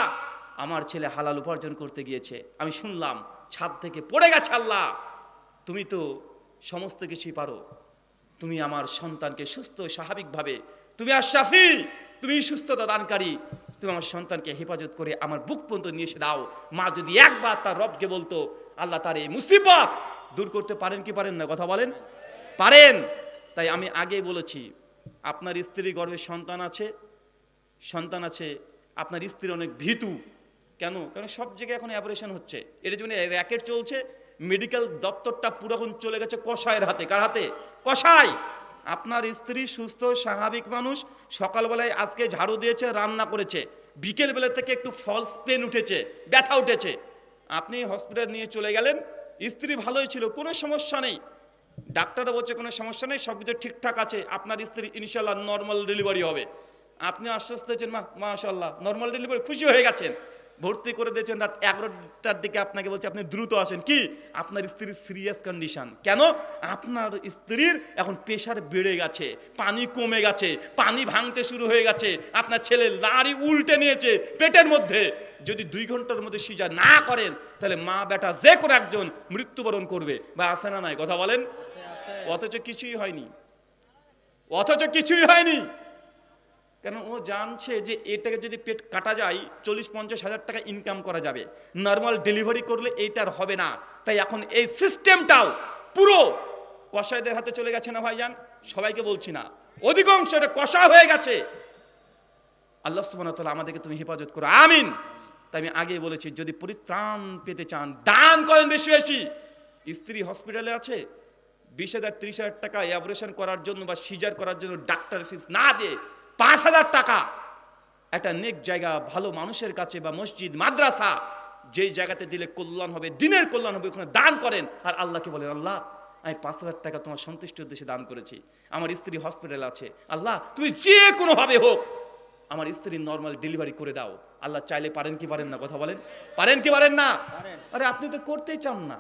আমার ছেলে হালাল উপার্জন করতে গিয়েছে, আমি শুনলাম ছাদ থেকে পড়ে গেছে, আল্লাহ তুমি তো সমস্ত কিছুই পারো, তুমি আমার সন্তানকে সুস্থ স্বাভাবিকভাবে, তুমি আশরাফি, তুমি সুস্থতা দানকারী, তুমি আমার সন্তানকে হেফাজত করে আমার বুক পর্যন্ত নিয়ে এসে দাও। মা যদি একবার তার রবকে বলতো, আল্লাহ তার এই মুসিবত দূর করতে পারেন কি পারেন না? কথা বলেন, পারেন। তাই আমি আগেই বলেছি, আপনার স্ত্রীর গর্ভে সন্তান আছে, আপনার স্ত্রী অনেক ভীতু। কেন? কারণ সব জায়গায় এখন অপারেশন হচ্ছে, এর জন্য র্যাকেট চলছে। মেডিকেল দপ্তরটা পুরো এখন চলে গেছে কসাইয়ের হাতে। কার হাতে? কসাই। আপনার স্ত্রী সুস্থ স্বাভাবিক মানুষ, সকালবেলায় আজকে ঝাড়ু দিয়েছে, রান্না করেছে, বিকেল বেলা থেকে একটু ফলস পেন উঠেছে, ব্যথা উঠেছে, আপনি হসপিটাল নিয়ে চলে গেলেন, স্ত্রী ভালোই ছিল, কোনো সমস্যা নেই, ডাক্তাররা বলছে কোনো সমস্যা নেই, সব কিছু ঠিকঠাক আছে, আপনার স্ত্রী ইনশাল্লাহ নর্মাল ডেলিভারি হবে। আপনি আশ্বস্ত হয়েছেন, মাশাআল্লাহ নর্মাল ডেলিভারি, খুশি হয়ে গেছেন, ভর্তি করে দিয়েছেন। রাত 11টার দিকে আপনাকে বলছে আপনি দ্রুত আসেন। কি? আপনার স্ত্রীর সিরিয়াস কন্ডিশন। কেন? আপনার স্ত্রীর এখন প্রেশার বেড়ে গেছে, পানি কমে গেছে, পানি ভাঙতে শুরু হয়ে গেছে, আপনার ছেলে লাড়ি উল্টে নিয়েছে পেটের মধ্যে। যদি 2 ঘন্টার মধ্যে সিজার না করেন, তাহলে মা বেটা যে কোনো একজন মৃত্যুবরণ করবে। বা আছে না নাই? কথা বলেন। অথচ কিছুই হয়নি। কেন? ও জানছে যে এটাকে যদি পেট কাটা যায় 40-50 হাজার টাকা ইনকাম করা যাবে, নর্মাল ডেলিভারি করলে এইটার হবে না। তাই এখন এই সিস্টেমটাও পুরো কসাইদের হাতে চলে গেছে না ভাইজান? সবাইকে বলছি না, অধিকাংশ এটা কষা হয়ে গেছে। আল্লাহ সুবহানাহু ওয়া তাআলা আমাদেরকে তুমি হেফাজত করো, আমিন। তাই আমি আগে বলেছি, যদি পরিত্রাণ পেতে চান দান করেন বেশি বেশি। স্ত্রী হসপিটালে আছে, 20,000-30,000 টাকা অপারেশন করার জন্য বা সিজার করার জন্য ডাক্তার ফিস না দিয়ে 5,000 টাকা একটা নেক জায়গা, ভালো মানুষের কাছে বা মসজিদ মাদ্রাসা, যেই জায়গাতে দিলে কল্যাণ হবে, দিনের কল্যাণ হবে, ওখানে দান করেন। আর আল্লাহকে বলেন, আল্লাহ আমি 5,000 টাকা তোমার সন্তুষ্টির উদ্দেশ্যে দান করেছি, আমার স্ত্রী হসপিটালে আছে, আল্লাহ তুমি যে কোনো ভাবে হোক আমার স্ত্রীর নর্মাল ডেলিভারি করে দাও। আল্লাহ চাইলে পারেন কি পারেন না? কথা বলেন, পারেন কি পারেন না? আরে আপনি তো করতেই চান না,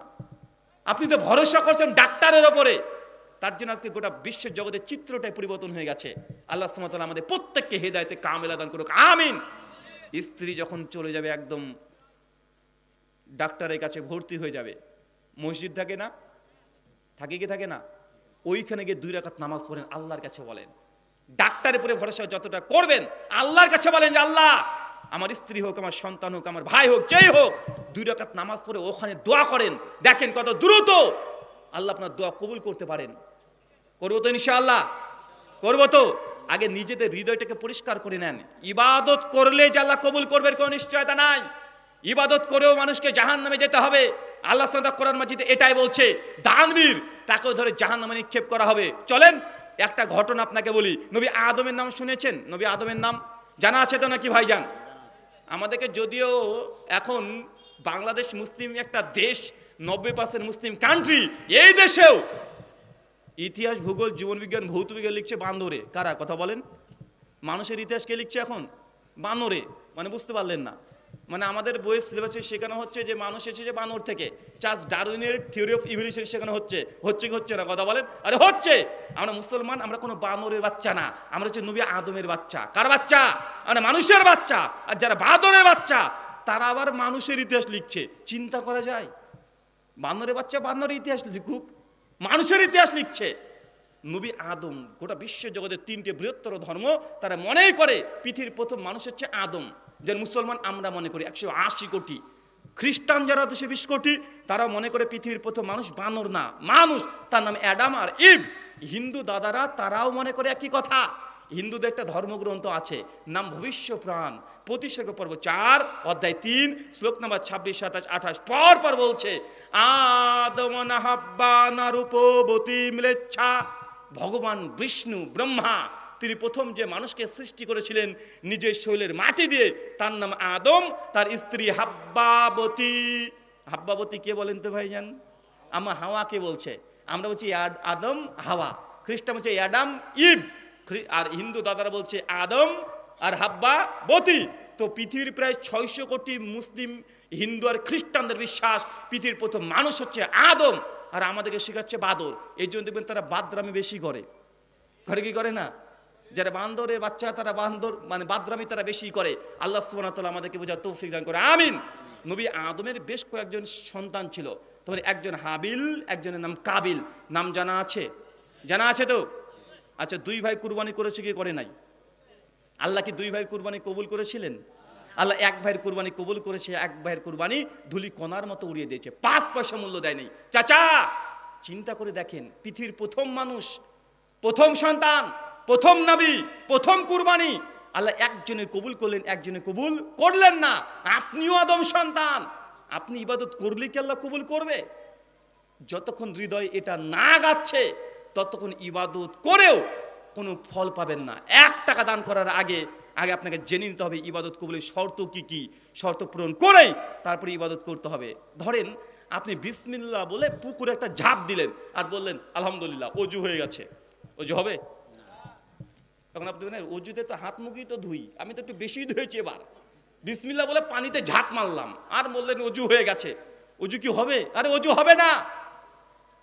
আপনি তো ভরসা করছেন ডাক্তারের ওপরে। তার জন্য আজকে গোটা বিশ্বের জগতের চিত্রটাই পরিবর্তন হয়ে গেছে। আল্লাহ সুবহানাহু ওয়া তাআলা আমাদের প্রত্যেককে হেদায়েতে কামেলা দান করুক, আমিন। স্ত্রী যখন চলে যাবে, একদম ডাক্তারের কাছে ভর্তি হয়ে যাবে, মসজিদ থাকে না, থাকে না, ওইখানে গিয়ে 2 রাকাত নামাজ পড়েন, আল্লাহর কাছে বলেন, ডাক্তারের উপরে ভরসা যতটা করবেন, আল্লাহর কাছে বলেন যে আল্লাহ আমার স্ত্রী হোক, আমার সন্তান হোক, আমার ভাই হোক, যেই হোক, 2 রাকাত নামাজ পড়ে ওখানে দোয়া করেন। দেখেন কত দ্রুত আল্লাহ আপনার দোয়া কবুল করতে পারেন। করবো তো ইনশাআল্লাহ? করবো তো? আগে নিজেদের হৃদয়টাকে পরিষ্কার করে নেন। ইবাদত করলে যে আল্লাহ কবুল করবে কোনো নিশ্চয়তা নাই। ইবাদত করেও মানুষকে জাহান্নামে যেতে হবে। আল্লাহ সুবহানাহু ওয়া তাআলা কোরআন মাজিদে এটাই বলছে, দানবীর তাকেও ধরে জাহান্নামে নিক্ষেপ করা হবে। চলেন একটা ঘটনা আপনাকে বলি। নবী আদমের নাম শুনেছেন? নবী আদমের নাম জানা আছে তো নাকি ভাইজান? আমাদেরকে যদিও এখন বাংলাদেশ মুসলিম একটা দেশ, 90% মুসলিম কান্ট্রি, এই দেশেও ইতিহাস, ভূগোল, জীবনবিজ্ঞান, ভৌত বিজ্ঞান লিখছে বানরে। কারা? কথা বলেন। মানুষের ইতিহাস কে লিখছে এখন? বানরে। মানে বুঝতে পারলেন না? মানে আমাদের বইয়ের সিলেবাসে শেখানো হচ্ছে যে মানুষ এসেছে বানর থেকে। চার্লস ডারউইনের থিওরি অফ ইভলিউশন শেখানো হচ্ছে। হচ্ছে কি হচ্ছে না? কথা বলেন। আরে হচ্ছে। আমরা মুসলমান, আমরা কোনো বানরের বাচ্চা না, আমরা হচ্ছে নবী আদমের বাচ্চা। কার বাচ্চা? আমরা মানুষের বাচ্চা। আর যারা বানরের বাচ্চা তারা আবার মানুষের ইতিহাস লিখছে। চিন্তা করা যায়? বানরের বাচ্চা বানরের ইতিহাস লিখুক, মানুষের ইতিহাস লিখছে। নবী আদম, গোটা বিশ্ব জগতের 3টে বৃহত্তর ধর্ম তারা মনে করে পৃথিবীর প্রথম মানুষ হচ্ছে আদম। যে মুসলমান আমরা মনে করি 180 কোটি, খ্রিস্টান যারা 220 কোটি, তারা মনে করে পৃথিবীর প্রথম মানুষ বানর না, মানুষ, তার নাম অ্যাডাম আর ইভ। হিন্দু দাদারা তারাও মনে করে একই কথা। হিন্দুদের একটা ধর্মগ্রন্থ আছে, নাম ভবিষ্য পুরাণ, প্রতিসর্গ পর্ব 4 অধ্যায় 3 শ্লোক নাম্বার 26, 27, 28 পর পর বলছে, আদম নাহাব্বা নারূপবতী ম্লেচ্ছা। ভগবান বিষ্ণু ব্রহ্মা তিনি প্রথম যে মানুষকে সৃষ্টি করেছিলেন নিজের শরীরের মাটি দিয়ে, তার নাম আদম, তার স্ত্রী হাব্বাবতী। হাব্বাবতী কে বলেন তো ভাইজান? আমার হাওয়াকে বলছে। আমরা বলছি আদম হাওয়া, খ্রিস্টান বলছে অ্যাডাম ইভ, আর হিন্দু দাদারা বলছে আদম আর হাব্বা বতী। তো পৃথিবীর প্রায় 600 কোটি মুসলিম, হিন্দু আর খ্রিস্টানদের বিশ্বাস পৃথিবীর প্রথম মানুষ হচ্ছে আদম। আর আমাদেরকে শেখাচ্ছে বাদর। এই জন্য দেখবেন তারা বাদরামি বেশি করে। ঘরে কি করে না? যারা বান্দরের বাচ্চা তারা বান্দর মানে বাদরামি তারা বেশি করে। আল্লাহ সুবহানাহু ওয়া তাআলা আমাদেরকে বোঝার তৌফিক দান করে, আমিন। নবী আদমের বেশ কয়েকজন সন্তান ছিল। তবে একজন হাবিল, একজনের নাম কাবিল। নাম জানা আছে? জানা আছে তো? আচ্ছা, দুই ভাই কুরবানি করেছে কি করে নাই? আল্লাহ কি দুই ভাই কুরবানি কবুল করেছিলেন? আল্লাহ এক ভাইয়ের কুরবানি কবুল করেছে, এক ভাইয়ের কুরবানি ধুলি কণার মতো উড়িয়ে দিয়েছে, 5 পয়সা মূল্য দেয়নি। চাচা চিন্তা করে দেখেন, পৃথিবীর প্রথম মানুষ, প্রথম সন্তান, প্রথম নবী, প্রথম কুরবানি আল্লাহ একজনে কবুল করলেন, একজনে কবুল করলেন না। আপনিও আদম সন্তান, আপনি ইবাদত করলে কি আল্লাহ কবুল করবে? যতক্ষণ হৃদয় এটা না গাচ্ছে ততক্ষণ ইবাদত করেও কোনো ফল পাবেন না। 1 টাকা দান করার আগে আগে আপনাকে জেনে নিতে হবে ইবাদত কবুলের শর্ত কি কি, শর্ত পূরণ করেই তারপরে ইবাদত করতে হবে। ধরেন আপনি বিসমিল্লাহ বলে পুকুরে একটা ঝাঁপ দিলেন আর বললেন আলহামদুলিল্লাহ অজু হয়ে গেছে, অজু হবে? তখন আপনি বলেন অজুতে তো হাত মুখই তো ধুই, আমি তো একটু বেশি ধুয়েছি, এবার বিসমিল্লাহ বলে পানিতে ঝাঁপ মারলাম আর বললেন অজু হয়ে গেছে, অজু কি হবে? আরে অজু হবে না।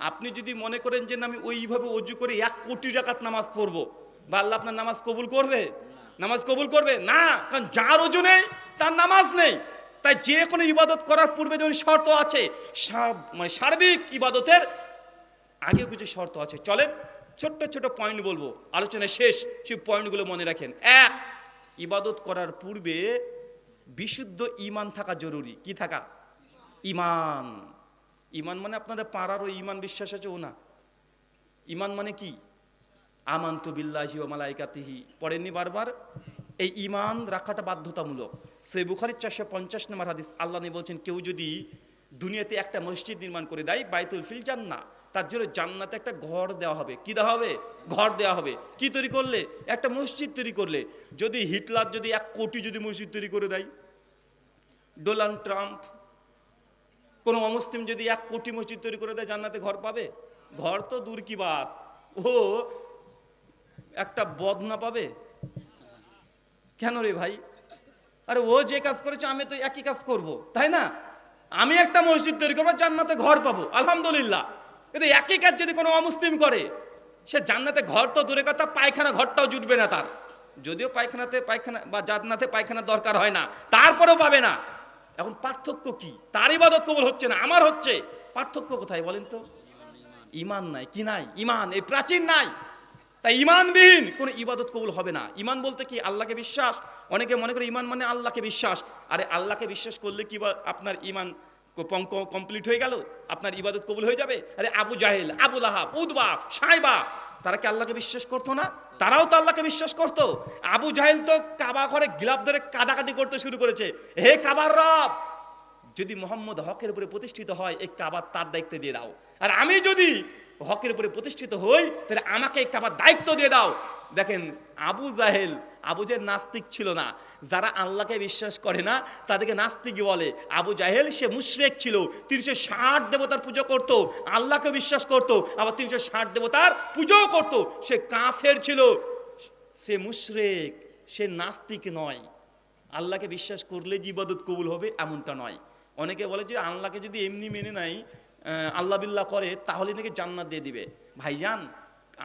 আপনি যদি মনে করেন যে আমি ওইভাবে অজু করে 1 কোটি রাকাত নামাজ পড়বো, বা আল্লাহ আপনার নামাজ কবুল করবে? নামাজ কবুল করবে না, কারণ যার অজু নেই তার নামাজ নেই। তাই যে কোনো ইবাদত করার পূর্বে যেমন শর্ত আছে, মানে সার্বিক ইবাদতের আগেও কিছু শর্ত আছে। চলেন ছোট্ট ছোট পয়েন্ট বলবো, আলোচনা শেষ, সেই পয়েন্টগুলো মনে রাখেন। 1, ইবাদত করার পূর্বে বিশুদ্ধ ঈমান থাকা জরুরি। কি থাকা? ঈমান। ঈমান মানে আপনাদের পাড়ারও ঈমান বিশ্বাস আছে ও না। ঈমান মানে কি? আমানতু বিল্লাহি ওয়া মালাইকাতিহি পড়েননি বারবার? এই ঈমান রাখাটা বাধ্যতামূলক। সহিহ বুখারীর 450 নম্বর হাদিস, আল্লাহ নবী বলছেন কেউ যদি দুনিয়াতে একটা মসজিদ নির্মাণ করে দেয়, বাইতুল ফিল জান্নাহ, তার জন্য জান্নাতে একটা ঘর দেওয়া হবে। কি দেওয়া হবে? ঘর দেওয়া হবে। কি তৈরি করলে? একটা মসজিদ তৈরি করলে। যদি হিটলার যদি 1 কোটি যদি মসজিদ তৈরি করে দেয়, ডোনাল্ড ট্রাম্প, কোনো অমুসলিম যদি 1 কোটি মসজিদ তৈরি করে দেয়, জান্নাতে ঘর পাবে? ঘর তো দূর কি বাত, ও একটা বদনা পাবে। কেন রে ভাই? আরে ও যে কাজ করেছে আমি তো একই কাজ করব, তাই না? আমি একটা মসজিদ তৈরি করবো, জান্নাতে ঘর পাবো, আলহামদুলিল্লাহ। কিন্তু একই কাজ যদি কোনো অমুসলিম করে, সে জান্নাতে ঘর তো দূরে কথা, পায়খানা ঘরটাও জুটবে না তার। যদিও পায়খানাতে পায়খানা বা জান্নাতে পায়খানার দরকার হয় না, তারপরেও পাবে না। এখন পার্থক্য কি? তার ইবাদত কবুল হচ্ছে না, আমার হচ্ছে। পার্থক্য কোথায় বলেন তো? ঈমান নাই। কি নাই? ঈমান। এই প্রাচীন নাই। তাই ঈমানবিহীন কোনো ইবাদত কবুল হবে না। ঈমান বলতে কি? আল্লাহকে বিশ্বাস। অনেকে মনে করে ঈমান মানে আল্লাহকে বিশ্বাস। আরে আল্লাহকে বিশ্বাস করলে কি আপনার ঈমান কমপ্লিট হয়ে গেল? আপনার ইবাদত কবুল হয়ে যাবে? আরে আবু জাহেল, আবু লাহাব, উতবা, সাইবা, তারা কি আল্লাহকে বিশ্বাস করতো না? তারাও তো আল্লাহকে বিশ্বাস করতো। আবু জাহেল তো কাবা ঘরে গিলাফ ধরে কাদাকাটি করতে শুরু করেছে, হে কাবার রব, যদি মোহাম্মদ হকের উপরে প্রতিষ্ঠিত হয়, এই কাবার তার দায়িত্ব দিয়ে দাও। আর আমি যদি হকের উপরে প্রতিষ্ঠিত হই, তাহলে আমাকে এই কাবার দায়িত্ব দিয়ে দাও। দেখেন আবু জাহেল নাস্তিক ছিল না। যারা আল্লাহকে বিশ্বাস করে না তাদেরকে নাস্তিক বলে। আবু জাহেল সে মুশরিক ছিল, 360 দেবতার পুজো করত, আল্লাহকে বিশ্বাস করত, আবার 360 দেবতার পুজোও করত। সে কাফের ছিল, সে মুশরিক, সে নাস্তিক নয়। আল্লাহকে বিশ্বাস করলে যে ইবাদত কবুল হবে এমনটা নয়। অনেকে বলে যে আল্লাহকে যদি এমনি মেনে নাই, আল্লাহ বিল্লাহ করে, তাহলে নাকি জান্নাত দিয়ে দিবে। ভাইজান,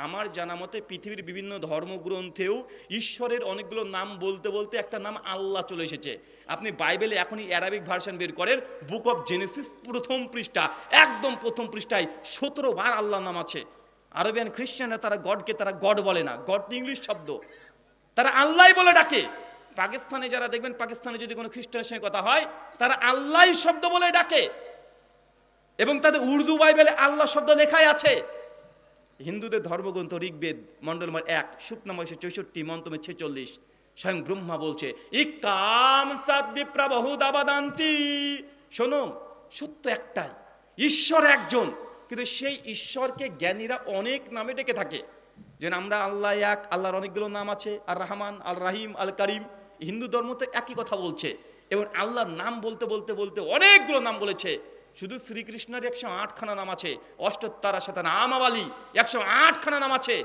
আমার জানা মতে পৃথিবীর বিভিন্ন ধর্মগ্রন্থেও ঈশ্বরের অনেকগুলো নাম বলতে বলতে একটা নাম আল্লাহ চলে এসেছে। আপনি বাইবেলে এখনই অ্যারাবিক ভার্সন বের করেন, বুক অফ জেনেসিস প্রথম পৃষ্ঠা, একদম প্রথম পৃষ্ঠায় 17 বার আল্লাহ নাম আছে। আরবিয়ান খ্রিস্টানরা তারা গডকে তারা গড বলে না, গড ইংলিশ শব্দ, তারা আল্লাহ বলে ডাকে। পাকিস্তানে যারা দেখবেন, পাকিস্তানে যদি কোনো খ্রিস্টানের সঙ্গে কথা হয়, তারা আল্লাহ শব্দ বলে ডাকে, এবং তাদের উর্দু বাইবেলে আল্লাহ শব্দ লেখাই আছে। হিন্দুদের ধর্মগ্রন্থ ঋগ্বেদ মন্ডল নম্বর 1 সূক্ত নম্বর 64 মন্তমে 46 স্বয়ং ব্রহ্মা বলছে ইকাম সাদ বিপ্রবহু দাবাদান্তি। শোনো, সত্য একটাই, ঈশ্বর একজন, কিন্তু সেই ঈশ্বরকে জ্ঞানীরা অনেক নামে ডেকে থাকে। যেন আমরা আল্লাহ এক, আল্লাহর অনেকগুলো নাম আছে, আর রহমান, আল রাহিম, আল করিম। হিন্দু ধর্ম তো একই কথা বলছে, এবং আল্লাহর নাম বলতে বলতে বলতে অনেকগুলো নাম বলেছে। শুধু শ্রীকৃষ্ণের 108 খানা নাম আছে, অষ্টোত্তর শত নামাবলী, 108 খানা নাম আছে।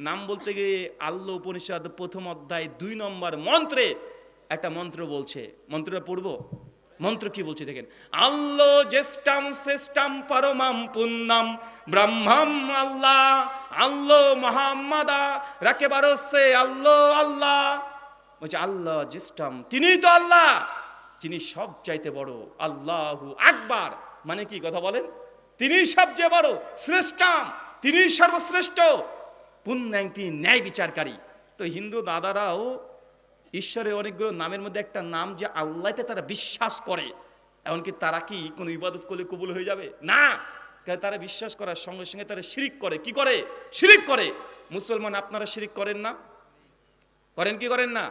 নাম বলতে গিয়ে আল্লাহ উপনিষদ প্রথম অধ্যায় 2 নম্বর মন্ত্রে একটা মন্ত্র বলছে, মন্ত্রটা পড়বো। মন্ত্র কি বলছে দেখেন, আল্লাহ জ্যেষ্ঠাম শ্রেষ্ঠাম পরমাম পুণ্যম ব্রহ্মম আল্লাহ, আল্লাহ মোহাম্মদা রাকে বারসে আল্লাহ আল্লাহ। বলছে আল্লাহ জ্যেষ্ঠাম, তিনি তো আল্লাহ, যিনি সব চাইতে বড়, আল্লাহু আকবার। মানে কি কথা বলেন? তিনি সবচেয়ে বড়, শ্রেষ্ঠাম, তিনি সর্বশ্রেষ্ঠ, পুণ্যাঙ্কি ন্যায় বিচারকারী। তো হিন্দু দাদারাও ঈশ্বরের অনেকগুলো নামের মধ্যে একটা নাম যে আল্লাহতে তারা বিশ্বাস করে, এমনকি তারা কি কোনো ইবাদত করলে কবুল হয়ে যাবে না, কারণ তারা বিশ্বাস করার সঙ্গে সঙ্গে তারা শিরিক করে। কি করে? শিরিক করে। মুসলমান আপনারা শিরিক করেন না? করেন কি করেন না?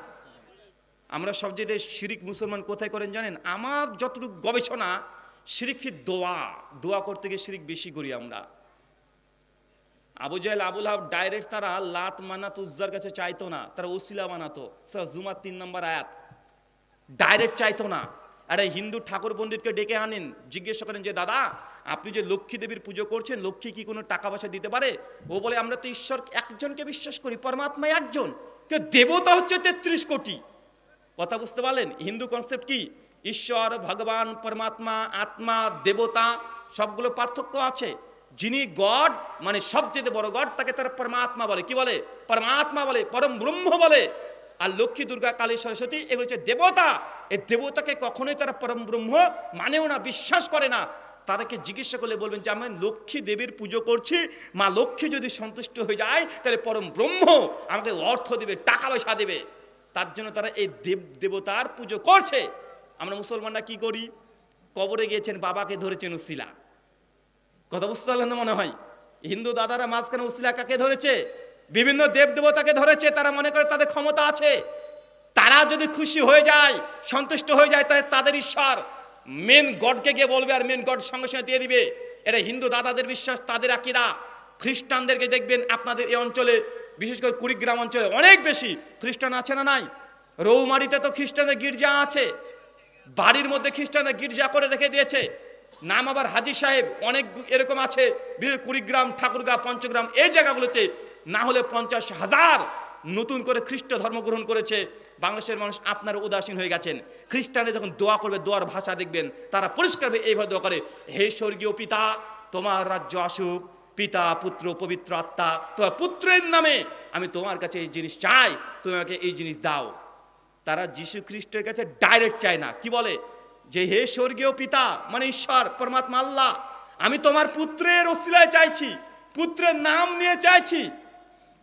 আমরা সবচেয়ে শিরিক মুসলমান কোথায় করেন জানেন? আমার যতটুকু গবেষণা, শিরিক ফি দোয়া, দোয়া করতে গিয়ে শিরিক বেশি করি আমরা। আবু জাহেল আবু লাহাব ডাইরেক্ট তারা লাত মানাত উজ্জার কাছে চাইতো না, তারা ওসিলা বানাতো। সূরা জুমার 3 নম্বর আয়াত। ডাইরেক্ট চাইতো না। আরে হিন্দু ঠাকুর পণ্ডিতকে ডেকে আনেন, জিজ্ঞেস করেন যে দাদা আপনি যে লক্ষ্মী দেবীর পুজো করছেন, লক্ষ্মী কি কোনো টাকা পয়সা দিতে পারে? ও বলে আমরা তো ঈশ্বর একজনকে বিশ্বাস করি, পরমাত্মা একজন, কে দেবতা হচ্ছে 33 কোটি। কথা বুঝতে পারলেন? হিন্দু কনসেপ্ট কি? ঈশ্বর, ভগবান, পরমাত্মা, আত্মা, দেবতা সবগুলো পার্থক্য আছে। যিনি গড মানে সবচেয়ে বড় গড, তাকে তারা পরমাত্মা বলে। কি বলে? পরমাত্মা বলে, পরম ব্রহ্ম বলে। আর লক্ষ্মী, দুর্গা, কালী, সরস্বতী এগুলো হচ্ছে দেবতা। এই দেবতাকে কখনোই তারা পরম ব্রহ্ম মানেও না, বিশ্বাস করে না। তাদেরকে জিজ্ঞাসা করলে বলবেন যে আমি লক্ষ্মী দেবীর পুজো করছি, মা লক্ষ্মী যদি সন্তুষ্ট হয়ে যায় তাহলে পরম ব্রহ্ম আমাকে অর্থ দেবে, টাকা পয়সা দেবে। তার জন্য তারা এই দেবতার পুজো করছে। আমরা মুসলমানরা কি করি? কবরে গিয়েছেন, বাবাকে ধরেছেন উসিলা। কথা বুঝতে পারলেন না মনে হয়? হিন্দু দাদারা মাঝখানে উসিলা কাকে ধরেছে? বিভিন্ন দেব দেবতাকে ধরেছে। তারা মনে করে তাদের ক্ষমতা আছে, তারা যদি খুশি হয়ে যায়, সন্তুষ্ট হয়ে যায়, তাহলে তাদের ঈশ্বর মেন গডকে গিয়ে বলবে আর মেন গড সঙ্গে সঙ্গে দিয়ে দিবে। এটা হিন্দু দাদাদের বিশ্বাস, তাদের আকীদা। খ্রিস্টানদেরকে দেখবেন আপনাদের এই অঞ্চলে, বিশেষ করে কুড়িগ্রাম অঞ্চলে অনেক বেশি খ্রিস্টান আছে না নাই? রৌমারিতে তো খ্রিস্টানদের গির্জা আছে, বাড়ির মধ্যে খ্রিস্টানদের গির্জা করে রেখে দিয়েছে। নাম আবার হাজী সাহেব, অনেক এরকম আছে। বিশেষ কুড়িগ্রাম, ঠাকুরগাঁও, পঞ্চগ্রাম এই জায়গাগুলোতে না হলে 50,000 নতুন করে খ্রিস্ট ধর্ম গ্রহণ করেছে। বাংলাদেশের মানুষ আপনারা উদাসীন হয়ে গেছেন। খ্রিস্টানে যখন দোয়া করবে, দোয়ার ভাষা দেখবেন তারা পরিষ্কারভাবে এইভাবে দোয়া করে, হে স্বর্গীয় পিতা, তোমার রাজ্য আসুক, পিতা পুত্র পবিত্র আত্মা, তোমার পুত্রের নামে আমি তোমার কাছে এই জিনিস চাই, তুমি আমাকে এই জিনিস দাও। তারা যীশু খ্রিস্টের কাছে ডাইরেক্ট চায় না। কি বলে? যে হে স্বর্গীয় পিতা মানে ঈশ্বর, পরমাত্মা আল্লাহ, আমি তোমার পুত্রের ওসিলায় চাইছি, পুত্রের নাম নিয়ে চাইছি।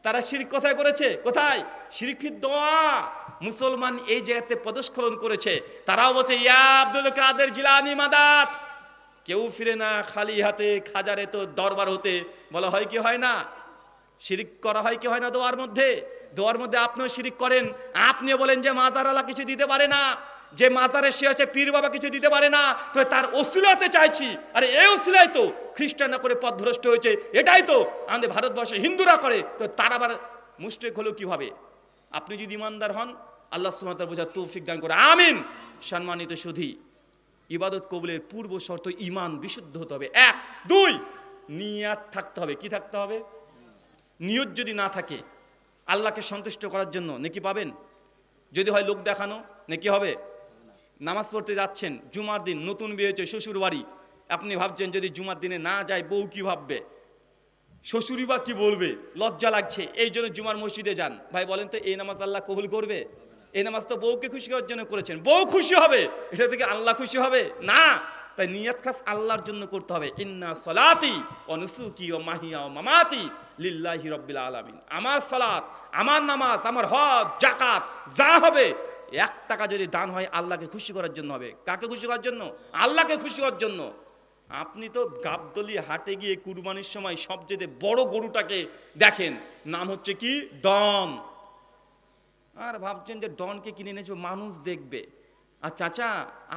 তারা শিরক কোথায় করেছে? কোথায়? শিরক ফি দোয়া। মুসলমান এই জায়গাতে পদস্খলন করেছে। তারাও বলছে ইয়া আব্দুল কাদের জিলানী মাদাত। কেউ ফিরে না খালি হাতে, খাজারে তো দরবার হতে। বলা হয় কি হয় না? শিরিক করা হয় কি হয় না? দোয়ার মধ্যে, দোয়ার মধ্যে আপনিও শিরিক করেন। আপনিও বলেন যে মাজার আল্লাহ কিছু দিতে পারে না, যে মাজারে সে আছে পীর বাবা কিছু দিতে পারে না, তো তার ওসিলাতে চাইছি। আরে এই ওসিলাই তো খ্রিস্টানরা করে পথভ্রষ্ট হয়েছে, এটাই তো আমাদের ভারতবর্ষে হিন্দুরা করে। তো তারা আবার মুশরিক হলো কিভাবে? আপনি যদি ইমানদার হন, আল্লাহ সুবহানাহু ওয়া তাআলা বোঝার তৌফিক দান করে, আমিন। সম্মানিত সুধী, ইবাদত কবুলের পূর্ব শর্ত ঈমান বিশুদ্ধ হতে হবে। 1, 2 নিয়াত থাকতে হবে। কি থাকতে হবে? নিয়ত যদি না থাকে আল্লাহকে সন্তুষ্ট করার জন্য, নেকি পাবেন? যদি হয় লোক দেখানো, নেকি হবে? নামাজ পড়তে যাচ্ছেন, জুমার দিন, নতুন বিয়ে হয়েছে, শ্বশুর বাড়ি, আপনি ভাবছেন যদি জুমার দিনে না যায় বউ কি ভাববে, শ্বশুরই বা কি বলবে, লজ্জা লাগছে, এই জন্য জুমার মসজিদে যান। ভাই বলেন তো এই নামাজ আল্লাহ কবুল করবে? এই নামাজ তো বউকে খুশি করার জন্য করেছেন, বউ খুশি হবে, এটা থেকে আল্লাহ খুশি হবে না। তাই নিয়ত খাস আল্লাহর জন্য করতে হবে। ইন্না সলাতি ওয়া নুসুকি ওয়া মাহিয়া ওয়া মামাতি লিল্লাহি রাব্বিল আলামিন। আমার সালাত, আমার নামাজ, আমার হজ, যাকাত যা হবে, 1 টাকা যদি দান হয় আল্লাহকে খুশি করার জন্য হবে। কাকে খুশি করার জন্য? আল্লাহকে খুশি করার জন্য। আপনি তো গাবদলি হাটে গিয়ে কুরবানির সময় সবচেয়ে বড় গরুটাকে দেখেন, নাম হচ্ছে কি? ডন। আর ভাবছেন যে ডনকে কিনে এনেছো মানুষ দেখবে। আর চাচা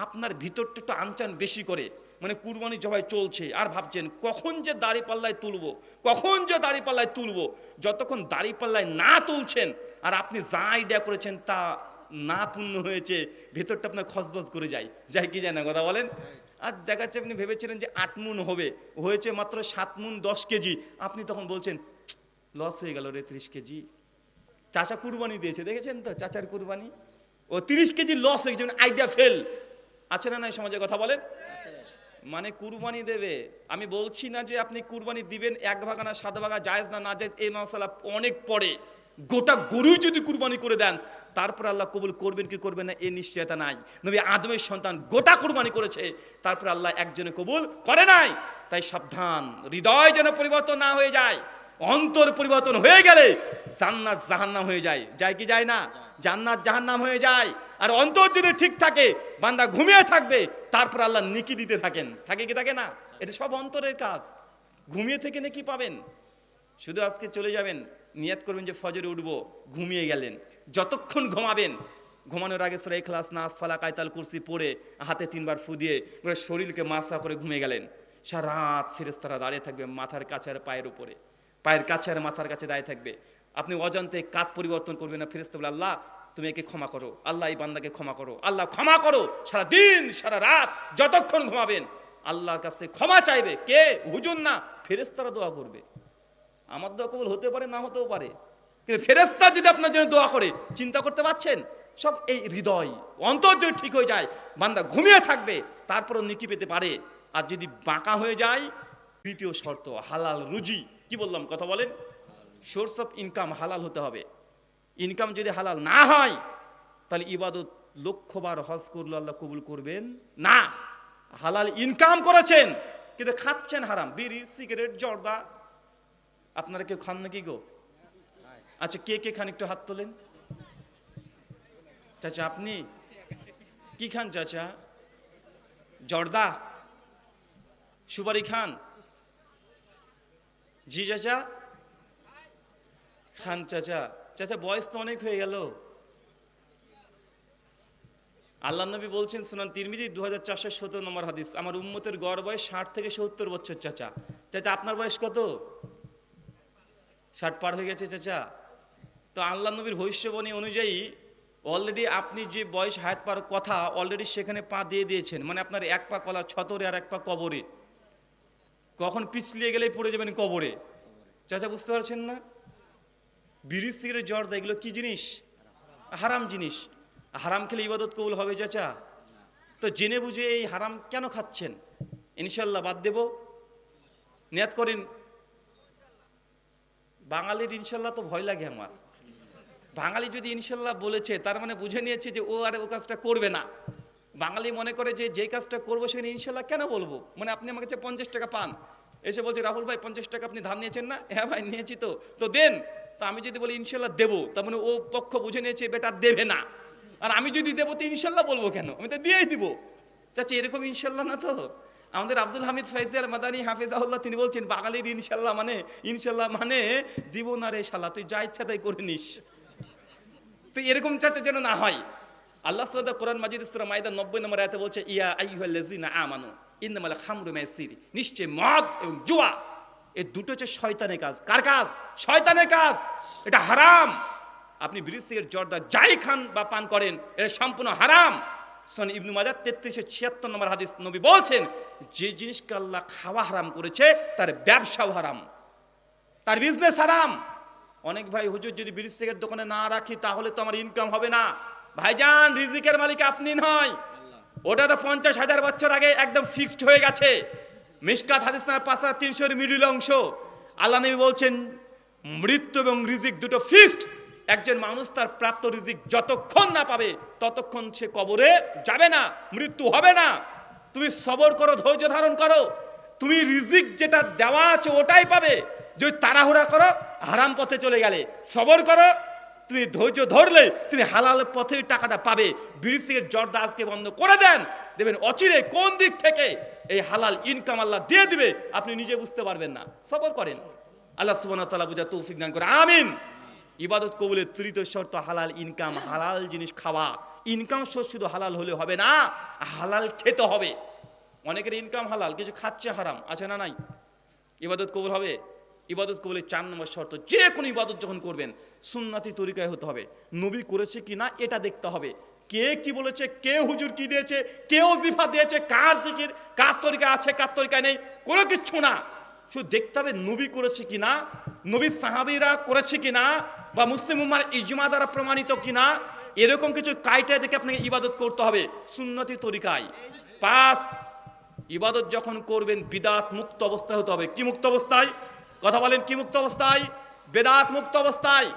আপনার ভিতরটা একটু আনচান বেশি করে, মানে কুরবানি জবাই চলছে আর ভাবছেন কখন যে দাড়ি পাল্লায় তুলবো, কখন যে দাড়ি পাল্লায় তুলবো। যতক্ষণ দাড়ি পাল্লায় না তুলছেন আর আপনি যা আইডিয়া করেছেন তা না পূর্ণ হয়েছে, ভেতরটা আপনার খসবস করে যায়, যাই কি যায় না, কথা বলেন। আর দেখাচ্ছে আপনি ভেবেছিলেন যে 8 মুন হবে, হয়েছে মাত্র 7 মুন 10 কেজি। আপনি তখন বলছেন লস হয়ে গেল রে 30 কেজি। চাচা কুরবানি দিয়েছে, দেখেছেন তো চাচার কুরবানি, ও 30 কেজি লস হয়ে গেছে, আইডিয়া ফেল। আছে না নাই সমাজে, কথা বলেন। মানে কুরবানি দেবে, আমি বলছি না যে আপনি কুরবানি দিবেন 1 ভাগা না 7 ভাগা, জায়েজ না না জায়েজ এই মশলা অনেক পরে। গোটা গরু যদি কুরবানি করে দেন তারপর আল্লাহ কবুল করবেন কি করবেন না এই নিশ্চয়তা নাই। নবী আদমের সন্তান গোটা কুরবানি করেছে, তারপর আল্লাহ একজনে কবুল করে নাই। তাই সাবধান, হৃদয় যেন পরিবর্তন না হয়ে যায়। অন্তর পরিবর্তন হয়ে গেলে জান্নাত জাহান্নাম হয়ে যায়, যায় কি যায় না? জান্নাত জাহান্নাম হয়ে যায়। আর অন্তর যদি ঠিক থাকে, বান্দা ঘুমিয়ে থাকবে, তারপর আল্লাহ নেকি দিতে থাকেন, থাকে কি থাকে না? এটা সব অন্তরের কাজ। ঘুমিয়ে থেকে নেকি পাবেন। শুধু আজকে চলে যাবেন, নিয়াত করবেন যে ফজরে উঠবো, ঘুমিয়ে গেলেন। যতক্ষণ ঘুমাবেন, ঘুমানোর আগে সূরা ইখলাস, নাস, ফালাক, আয়াতুল কুরসি পড়ে হাতে 3 বার ফু দিয়ে শরীরকে মাসা করে ঘুমিয়ে গেলেন। সারা রাত ফেরেশতারা দাঁড়িয়ে থাকবে মাথার কাছে আর পায়ের উপরে, পায়ের কাছে আর মাথার কাছে দাঁড়িয়ে থাকবে। আপনি অজান্তে কাত পরিবর্তন করবেন না, ফেরেশতা বলে আল্লাহ তুমি একে ক্ষমা করো, আল্লাহ এই বান্দাকে ক্ষমা করো, আল্লাহ ক্ষমা করো। সারা দিন সারা রাত যতক্ষণ ঘুমাবেন আল্লাহর কাছ থেকে ক্ষমা চাইবে। কে? হুজুর না, ফেরেশতারা দোয়া করবে। আমার দোয়া কবুল হতে পারে, না হতেও পারে, কিন্তু ফেরেশতা যদি আপনার জন্য দোয়া করে, চিন্তা করতে পারছেন? সব এই হৃদয় অন্তর যদি ঠিক হয়ে যায়, বান্দা ঘুমিয়ে থাকবে, তারপরও নেকি পেতে পারে। আর যদি বাঁকা হয়ে যায়, দ্বিতীয় শর্ত হালাল রুজি। কি বললাম? কথা বলেন। সোর্স অফ ইনকাম হালাল হতে হবে। ইনকাম যদি হালাল না হয়, তাহলে ইবাদত লক্ষবার হজ করলে আল্লাহ কবুল করবেন না। হালাল ইনকাম করেছেন কিন্তু খাচ্ছেন হারাম, বিড়ি, সিগারেট, জর্দা। আপনারা কেউ খান নাকি গো? আচ্ছা, কে কে খান একটু হাত তোলেন। চাচা আপনি কি খান? চাচা জর্দা, সুপারি খান? জি চাচা খান। চাচা চাচা বয়স তো অনেক হয়ে গেল। আল্লাহ নবী বলছেন সুনান তিরমিজি 2417 নম্বর হাদিস, আমার উম্মতের গড় বয়স 60 থেকে 70 বছর। চাচা চাচা আপনার বয়স কত? 60 পার হয়ে গেছে চাচা। তো আল্লাহ নবীর ভবিষ্যবাণী অনুযায়ী অলরেডি আপনি যে বয়স হায়াত পার কথা, অলরেডি সেখানে পা দিয়ে দিয়েছেন। মানে আপনার এক পা কলা ছতরে আর এক পা কবরে। কখন পিছলিয়ে গেলে পড়ে যাবেন কবরে। চাচা বুঝতে পারছেন না? বিড়ি, সিগারেট, জর্দা এগুলো কি জিনিস? হারাম জিনিস। হারাম খেলে ইবাদত কবুল হবে চাচা? তো জেনে বুঝে এই হারাম কেন খাচ্ছেন? ইনশাল্লাহ বাদ দেব, নিয়াত করেন। বাঙালির ইনশাল্লাহ তো ভয় লাগে আমার। বাঙালি যদি ইনশাল্লাহ বলেছে, তার মানে বুঝে নিয়েছে যে ও আর ও কাজটা করবে না। বাঙালি মনে করে যে যেই কাজটা করবো সেখানে ইনশাল্লাহ কেন বলবো। মানে আপনি আমার কাছে 50 টাকা পান, এসে বলছে রাহুল ভাই 50 টাকা আপনি ধার নিয়েছেন না? হ্যাঁ ভাই নিয়েছি। তো দেন। তো আমি যদি বলি ইনশাল্লাহ দেবো, তার মানে ও পক্ষ বুঝে নিয়েছে বেটা দেবে না। আর আমি যদি দেবো তো ইনশাল্লাহ বলবো কেন? আমি তো দিয়েই দিব। চাচা এরকম ইনশাল্লাহ না তো। আমাদের আব্দুল হামিদ ফাইজিয়াল মাদানী হাফিজাহুল্লাহ তিনি বলছেন বাঙালির ইনশাল্লাহ মানে দিব না রে শালা, তুই যা ইচ্ছা তাই করে নিস। তো এরকম চাচা যেন না হয়। আল্লাহ সুবহানাহু কোরআন মাজিদ সূরা মাইদা 90 নম্বর আয়াতে বলছে ইয়া আইয়ুহাল্লাযিনা আমানু ইন্নামাল খামরু মাইসির, নিশ্চয় মদ এবং জুয়া এই দুটো হচ্ছে শয়তানের কাজ। কার কাজ? শয়তানের কাজ। এটা হারাম। আপনি বিড়ি, সিগারেট, জর্দা যাই খান বা পান করেন, এটা সম্পূর্ণ হারাম। সুনান ইবনে মাজাহ 3376 নম্বর হাদিস, নবী বলছেন যে জিনিসকে আল্লাহ খাওয়া হারাম করেছে তার ব্যবসাও হারাম, তার বিজনেস হারাম। অনেক ভাই হুজুর যদি বিড়ি সিগারেট দোকানে না রাখি তাহলে তো আমার ইনকাম হবে না। ভাইজান রিজিকের মালিক আপনি নয়, ওটা তো 50,000 বছর আগে একদম ফিক্সড হয়ে গেছে। মিশকাত হাদিস নাম্বার 5300 মিডিল অংশ আল্লাহ নবী বলছেন মৃত্যু এবং রিজিক দুটো ফিক্সড। একজন মানুষ তার প্রাপ্ত রিজিক যতক্ষণ না পাবে ততক্ষণ সে কবরে যাবে না, মৃত্যু হবে না। তুমি সবর করো, ধৈর্য ধারণ করো, তুমি রিজিক যেটা দেওয়া আছে ওটাই পাবে। যদি তাড়াহুড়া করো হারাম পথে চলে গেলে, সবর করো, তুমি ধৈর্য ধরলে তুমি হালাল পথে টাকাটা পাবে। বিড়ি, সিগারেট, জর্দা আজকে বন্ধ করে দেন, দেখবেন অচিরে কোন দিক থেকে এই হালাল ইনকাম আল্লাহ দিয়ে দিবে আপনি নিজে বুঝতে পারবেন না। সবর করেন, আল্লাহ সুবহানাহু ওয়া তাআলা বুঝা তৌফিক দান করে, আমিন। ইবাদত কবুলের তৃতীয় শর্ত হালাল ইনকাম, হালাল জিনিস খাওয়া। ইনকাম সোর্স শুধু হালাল হলে হবে না, হালাল খেতে হবে। অনেকের ইনকাম হালাল, কিছু খাচ্ছে হারাম, আছে না নাই? ইবাদত কবুল হবে? ইবাদত কবুলের 4 নম্বর শর্ত, যে কোনো ইবাদত যখন করবেন সুন্নতি তরিকায় হতে হবে। নবী করেছে কিনা এটা দেখতে হবে। কে কি বলেছে, কে হুজুর কি দিয়েছে, কে ওজিফা দিয়েছে, কার জিকির কার তরিকা আছে কার তরিকা নেই, কোনো কিচ্ছু না। শুধু দেখতে হবে নবী করেছে কিনা, নবী সাহাবীরা করেছে কিনা, বা মুসলিম উম্মার ইজমা দ্বারা প্রমাণিত কিনা। এরকম কিছু কাইটা দেখে আপনাকে ইবাদত করতে হবে সুন্নতি তরিকায়। 5, ইবাদত যখন করবেন বিদাত মুক্ত অবস্থায় হতে হবে। কি মুক্ত অবস্থায়? কথা বলেন, কি মুক্ত অবস্থায়? বেদাত মুক্ত অবস্থায়।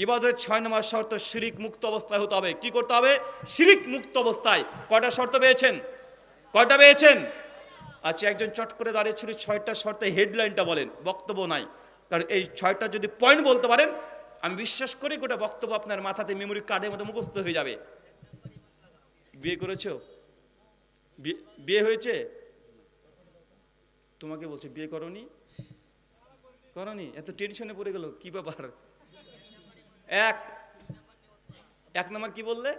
ইবাদতের 6 নম্বর শর্ত শিরিক মুক্ত অবস্থায় হতে হবে। কি করতে হবে? শিরিক মুক্ত অবস্থায়। কয়টা শর্ত পেয়েছেন? কয়টা পেয়েছেন? আচ্ছা, একজন চট করে দাঁড়িয়ে ছুরি 6টা শর্তে হেডলাইনটা বলেন, বক্তব্য নাই। কারণ এই 6টা যদি পয়েন্ট বলতে পারেন, আমি বিশ্বাস করি গোটা বক্তব্য আপনার মাথাতে মেমোরি কার্ডের মতো মুখস্থ হয়ে যাবে। বিয়ে করেছো? বিয়ে হয়েছে? তোমাকে বলছে বিয়ে করনি? করনি? এত টেনশনে পড়ে গেল, কি ব্যাপার? এক নম্বর কি বললে?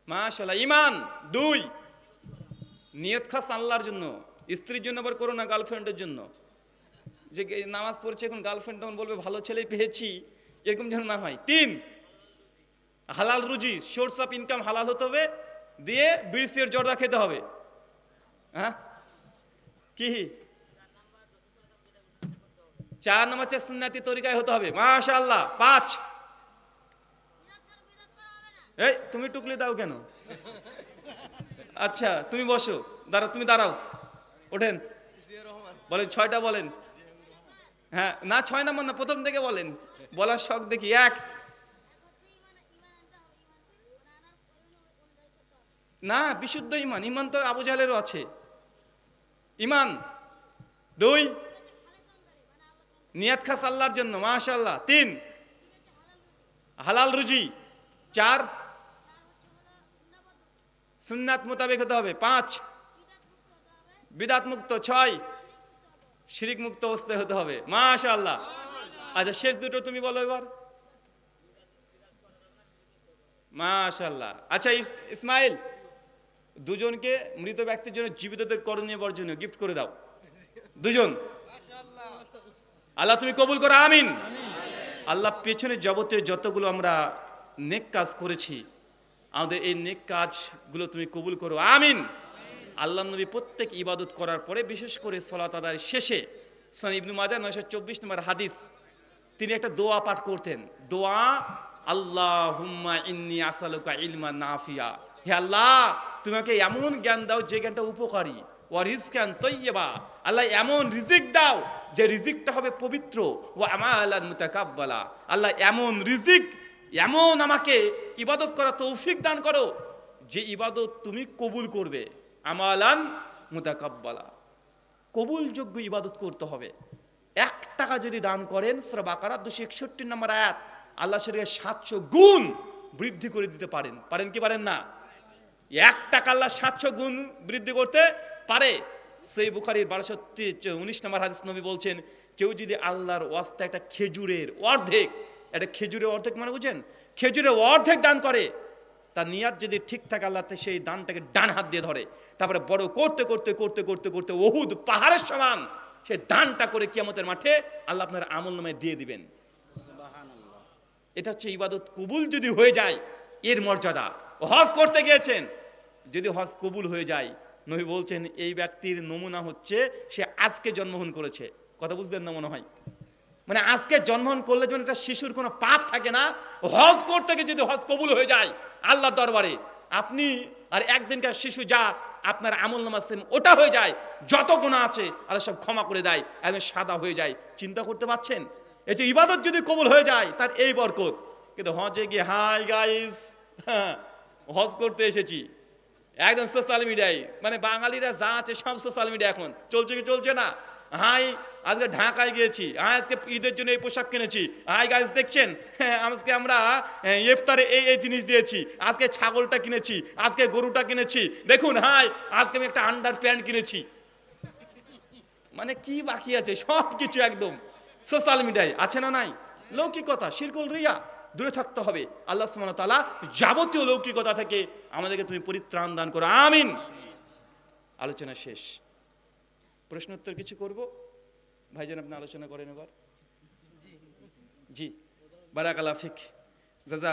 মাশাআল্লাহ, ঈমান। 2, নিয়ত খাস আল্লাহর জন্য, স্ত্রীর জন্য আবার করো না, গার্লফ্রেন্ডের জন্য। যে নামাজ পড়ছে এখন গার্লফ্রেন্ড তখন বলবে ভালো ছেলেই পেয়েছি, এরকম যেন না হয়। 3, হালাল রুজি, সোর্স অফ ইনকাম হালাল হতে হবে, দিয়ে বিড়ির জর্দা খেতে হবে। হ্যাঁ, কি 4 নম্বর হচ্ছে সুন্নাতি তরিকায় হতে হবে। মাশাআল্লাহ। 5, এই তুমি টুকলি দাও কেন? আচ্ছা তুমি বসো, দাঁড়াও, তুমি দাঁড়াও, ওঠেন, বলেন 6টা বলেন। হ্যাঁ, না 6 নম্বর না, প্রথম থেকে বলেন, বলার শখ দেখি। 1, না বিশুদ্ধ ইমান, ইমান তো আবু জাহেলেরও আছে ইমান। 2, নিয়াত খাস আল্লাহর জন্য। মাশাআল্লাহ। 3, হালাল রুজি। 4, সুন্নাত মোতাবেক হতে হবে। 5, বিদআত মুক্ত। 6, শিরিক মুক্ত অবস্থায় হতে হবে। মাশাআল্লাহ। আচ্ছা শেষ দুটো তুমি বলো এবার। মাশাআল্লাহ। আচ্ছা ইসমাইল, দুজনকে মৃত ব্যক্তির জন্য জীবিতদের করণীয় বর্জনীয় গিফট করে দাও, দুজন। আল্লাহ তুমি কবুল করো, আমিন। আল্লাহ পেছনে যাবতীয় যতগুলো আমরা নেক কাজ করেছি, আমাদের এই নেক কাজগুলো তুমি কবুল করো, আমিন। আল্লাহ নবী প্রত্যেক ইবাদত করার পরে, বিশেষ করে সালাত আদায়ের শেষে, সুনান ইবনে মাজাহ 924 নম্বর হাদিস, তিনি একটা দোয়া পাঠ করতেন। দোয়া, আল্লাহুম্মা ইন্নী আসআলুকা ইলমান নাফিয়া, হে আল্লাহ তুমি আমাকে এমন জ্ঞান দাও যে জ্ঞানটা উপকারী, ওয়া রিজকান তাইয়্যিবা, আল্লাহ এমন রিজিক দাও যে রিজিকটা হবে পবিত্র, ওয়া আমালান মুতাকাব্বালা, আল্লাহ এমন রিজিক, এমন আমাকে ইবাদত করা তৌফিক দান করো যে ইবাদত তুমি কবুল করবে। আমালান মুতাকাব্বালা, কবুলযোগ্য ইবাদত করতে হবে। 1 টাকা যদি দান করেন, সূরা বাকারা 261 নম্বর আয়াত, আল্লাহ সেটাকে 700 গুণ বৃদ্ধি করে দিতে পারেন। পারেন কি পারেন না? 1 টাকা আল্লাহ 700 গুণ বৃদ্ধি করতে পারে। সেই বুখারীর 1219 নম্বর হাদিস, নবী বলছেন, কেউ যদি আল্লাহর ওয়াস্তে একটা খেজুরের অর্ধেক, একটা খেজুরের অর্ধেক মানে বুঝেন, খেজুরের অর্ধেক দান করে, তার নিয়াত যদি ঠিকঠাক, আল্লাহ সেই দানটাকে ডান হাত দিয়ে ধরে, তারপরে বড় করতে করতে করতে করতে করতে উহুদ পাহাড়ের সমান সেই দানটা করে কিয়ামতের মাঠে আল্লাহ আপনার আমলনামায় দিয়ে দিবেন। এটা হচ্ছে ইবাদত কবুল যদি হয়ে যায় এর মর্যাদা। হজ করতে গিয়েছেন, যদি হজ কবুল হয়ে যায়, নবী বলছেন এই ব্যক্তির নমুনা হচ্ছে সে আজকে জন্মগ্রহণ করেছে। কথা বুঝলেন না মনে হয়? মানে আজকে জন্মগ্রহণ করলে যেমন একটা শিশুর কোনো পাপ থাকে না, হজ করতে গিয়ে যদি হজ কবুল হয়ে যায় আল্লাহর দরবারে, আপনি আর একদিনকার শিশু যা আপনার আমলনামা সেম ওটা হয়ে যায়, যত গুনাহ আছে আল্লাহ সব ক্ষমা করে দেয়, একদম সাদা হয়ে যায়। চিন্তা করতে পারছেন? এই যে ইবাদত যদি কবুল হয়ে যায় তার এই বরকত। কিন্তু হজে গিয়ে হাই গাইস, হজ করতে এসেছি, একদম সোশ্যাল মিডিয়ায়, মানে বাঙালিরা যা আছে সব সোশ্যাল মিডিয়া এখন চলছে কি চলছে না। হাই আজকে ঢাকায় গিয়েছি, হাই আজকে ঈদের জন্য এই পোশাক কিনেছি, হাই গাইস দেখছেন আজকে আমরা ইফতারে এই জিনিস দিয়েছি, আজকে ছাগলটা কিনেছি, আজকে গরুটা কিনেছি, দেখুন হাই আজকে আমি একটা আন্ডার প্যান্ট কিনেছি। মানে কি বাকি আছে? সব কিছু একদম সোশ্যাল মিডিয়ায় আছে না নাই? লৌকিকতা, শিরকুল রিয়া, দূরে থাকতে হবে। আল্লাহ সুবহানাহু ওয়া তাআলা যাবতীয় লৌকিকতা থেকে আমাদেরকে তুমি পরিত্রাণ দান করো, আমিন। আলোচনা শেষ, প্রশ্ন উত্তর কিছু করব? ভাইজান আপনি আলোচনা করেন এবার। জি, বারাকাল্লাহ ফিক, জাযা